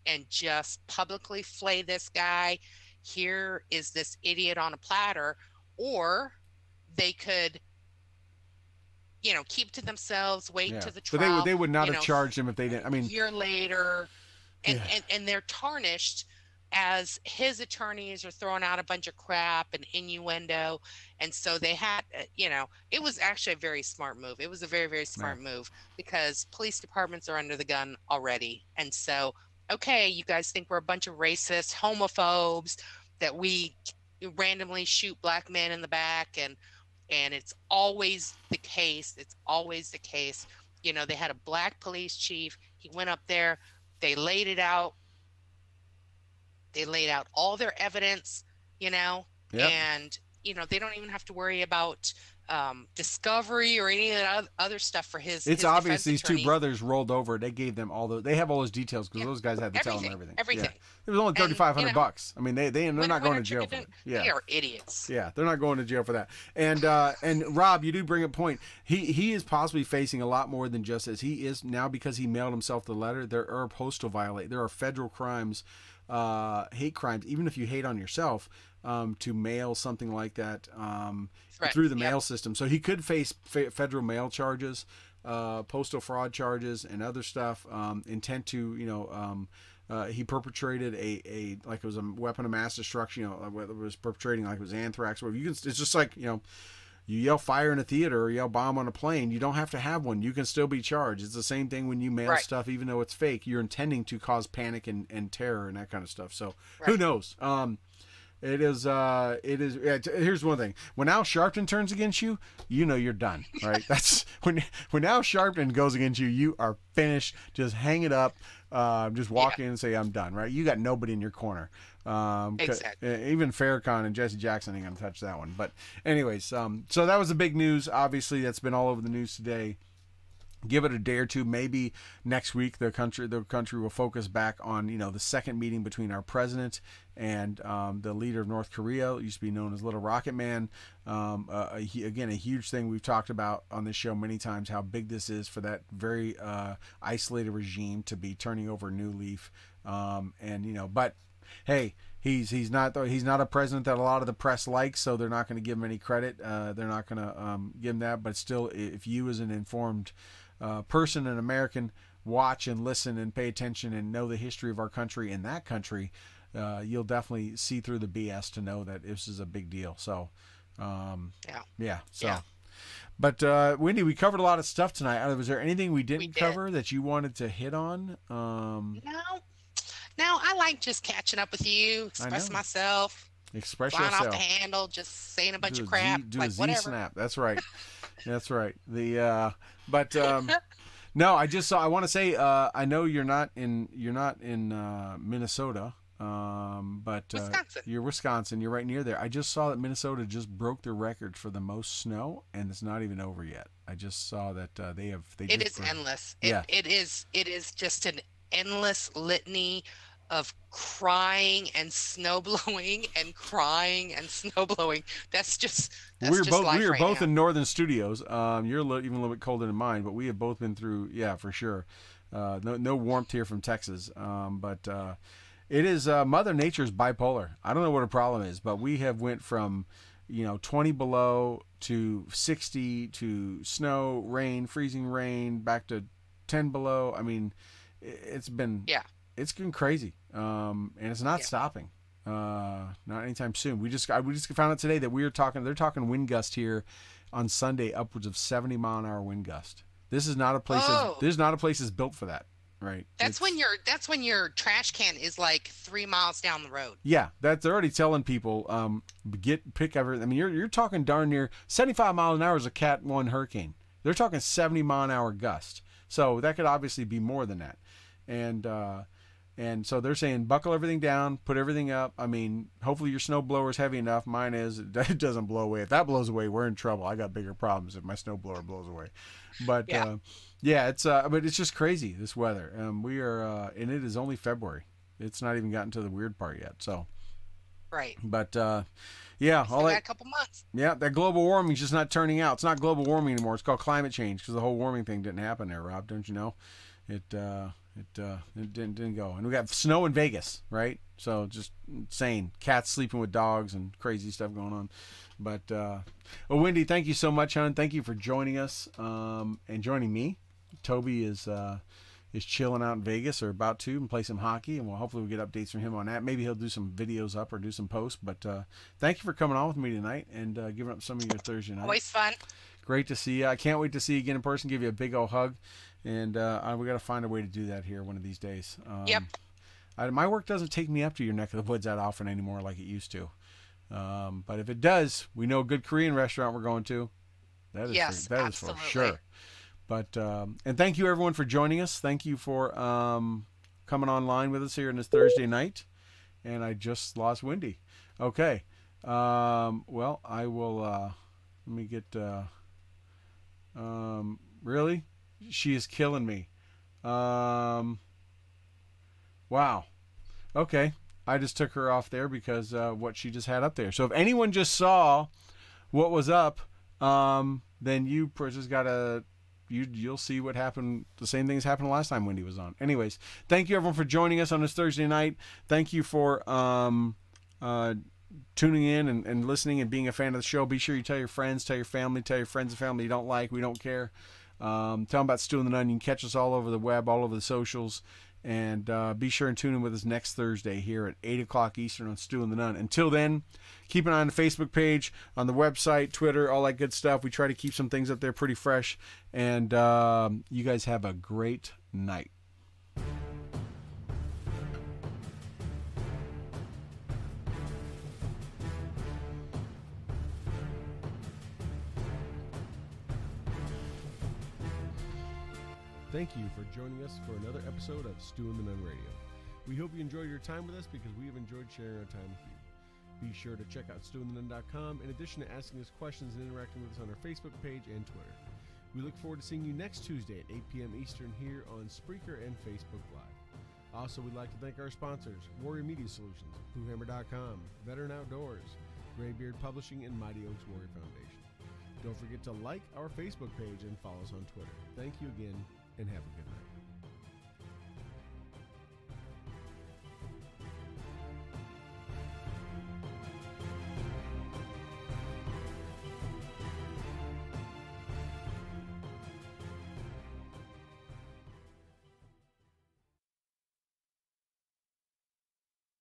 and just publicly flay this guy. Here is this idiot on a platter. Or they could, keep to themselves, wait to the trial. But they would not have charged him if they didn't. I mean, a year later, and they're tarnished as his attorneys are throwing out a bunch of crap and innuendo. And so they had, it was actually a very smart move. It was a very, very smart move, because police departments are under the gun already. And so, okay, you guys think we're a bunch of racists, homophobes, that we randomly shoot black men in the back. And it's always the case. It's always the case. They had a black police chief. He went up there. They laid it out. They laid out all their evidence, and, they don't even have to worry about discovery or any of the other stuff for It's his obvious defense these two attorney. brothers rolled over. They gave them all they have all those details because Yeah, those guys had to tell them everything, everything. Yeah, everything. it was only And $3,500. I mean, they're not going winner to jail chicken for dinner, it. Yeah, they are idiots. yeah, they're not going to jail for that. And Rob, you do bring a point. He is possibly facing a lot more than just as he is now because he mailed himself the letter. There are postal violate. There are federal crimes, hate crimes. Even if you hate on yourself, to mail something like that Right. through the Yep. mail system. So he could face federal mail charges, postal fraud charges, and other stuff. Intent to he perpetrated a like it was a weapon of mass destruction. Whether it was perpetrating like it was anthrax. Or it's just like you yell fire in a theater or yell bomb on a plane. You don't have to have one. You can still be charged. It's the same thing when you mail Right. stuff, even though it's fake. You're intending to cause panic and terror and that kind of stuff. So Right. who knows? It is. Yeah, here's one thing. When Al Sharpton turns against you, you know you're done, right? That's when Al Sharpton goes against you, you are finished. Just hang it up. Just walk in and say I'm done, right? You got nobody in your corner. Exactly. Even Farrakhan and Jesse Jackson ain't gonna touch that one. But anyways, so that was the big news. Obviously, that's been all over the news today. Give it a day or two. Maybe next week the country will focus back on the second meeting between our president and the leader of North Korea. It used to be known as Little Rocket Man. Again, a huge thing we've talked about on this show many times, how big this is for that very isolated regime to be turning over a new leaf. But hey, he's not a president that a lot of the press likes, so they're not going to give him any credit. They're not going to give him that. But still, if you as an informed person, an American, watch and listen and pay attention and know the history of our country and that country, you'll definitely see through the BS to know that this is a big deal. So, yeah. So, Yeah. but Wendy, we covered a lot of stuff tonight. Was there anything we didn't did. cover that you wanted to hit on? No, I like just catching up with you, express know. myself, Express flying off yourself. the handle, just saying a bunch Do of a crap, Z, do like a Z whatever. snap. That's right. That's right. No, I just saw. I want to say. I know you're not in Minnesota. But Wisconsin. You're Wisconsin. You're right near there. I just saw that Minnesota just broke the record for the most snow, and it's not even over yet. I just saw that It is endless. Yeah. It is just an endless litany of crying and snow blowing and crying and snow blowing. That's just life We were right both now. in northern studios. You're even a little bit colder than mine, but we have both been through. Yeah, for sure. No warmth here from Texas. But it is Mother Nature's bipolar. I don't know what her problem is, but we have went from 20 below to 60 to snow, rain, freezing rain, back to 10 below. I mean, it's been crazy, and it's not stopping. Not anytime soon. We just found out today that they're talking wind gust here on Sunday, upwards of 70-mile-an-hour wind gust. This is not a place. This is not a place that's built for that. Right. That's when your trash can is like 3 miles down the road. Yeah, they're already telling people pick everything. I mean, you're talking darn near 75 miles an hour is a Cat 1 hurricane. They're talking 70-mile-an-hour gust. So that could obviously be more than that. And so they're saying buckle everything down, put everything up. I mean, hopefully your snow blower is heavy enough. Mine is. It doesn't blow away. If that blows away, we're in trouble. I got bigger problems if my snow blower blows away. But but it's just crazy, this weather. We are and it is only February. It's not even gotten to the weird part yet. So Right. But Still got a couple months. Yeah, that global warming is just not turning out. It's not global warming anymore. It's called climate change because the whole warming thing didn't happen there, Rob. Don't you know? It didn't go. And we got snow in Vegas, right? So just insane. Cats sleeping with dogs and crazy stuff going on. But well, Wendy, thank you so much, hon. Thank you for joining us and joining me. Toby is chilling out in Vegas or about to and play some hockey, and hopefully we'll get updates from him on that. Maybe he'll do some videos up or do some posts. But thank you for coming on with me tonight and giving up some of your Thursday night. Always fun. Great to see you. I can't wait to see you again in person. Give you a big old hug, and we got to find a way to do that here one of these days. Yep. My work doesn't take me up to your neck of the woods that often anymore like it used to. But if it does, we know a good Korean restaurant we're going to. That is for sure. But and thank you everyone for joining us. Thank you for coming online with us here on this Thursday night. And I just lost Wendy. Okay. Well, I will Let me get. Really? She is killing me. Wow. Okay. I just took her off there because what she just had up there. So if anyone just saw what was up, then you just gotta you'll see what happened. The same things happened last time Wendy was on. Anyways, thank you everyone for joining us on this Thursday night. Thank you for tuning in and listening and being a fan of the show. Be sure you tell your friends, tell your family, tell your friends and family you don't like. We don't care. Tell them about Stu and the Nunn. You can catch us all over the web, all over the socials. And be sure and tune in with us next Thursday here at 8 o'clock Eastern on Stu and the Nunn. Until then, keep an eye on the Facebook page, on the website, Twitter, all that good stuff. We try to keep some things up there pretty fresh. And you guys have a great night. Thank you for joining us for another episode of Stu and the Nunn Radio. We hope you enjoyed your time with us because we have enjoyed sharing our time with you. Be sure to check out stewandthenunn.com in addition to asking us questions and interacting with us on our Facebook page and Twitter. We look forward to seeing you next Tuesday at 8 p.m. Eastern here on Spreaker and Facebook Live. Also, we'd like to thank our sponsors, Warrior Media Solutions, PoohHammer.com, Veteran Outdoors, Graybeard Publishing, and Mighty Oaks Warrior Foundation. Don't forget to like our Facebook page and follow us on Twitter. Thank you again, and have a good night.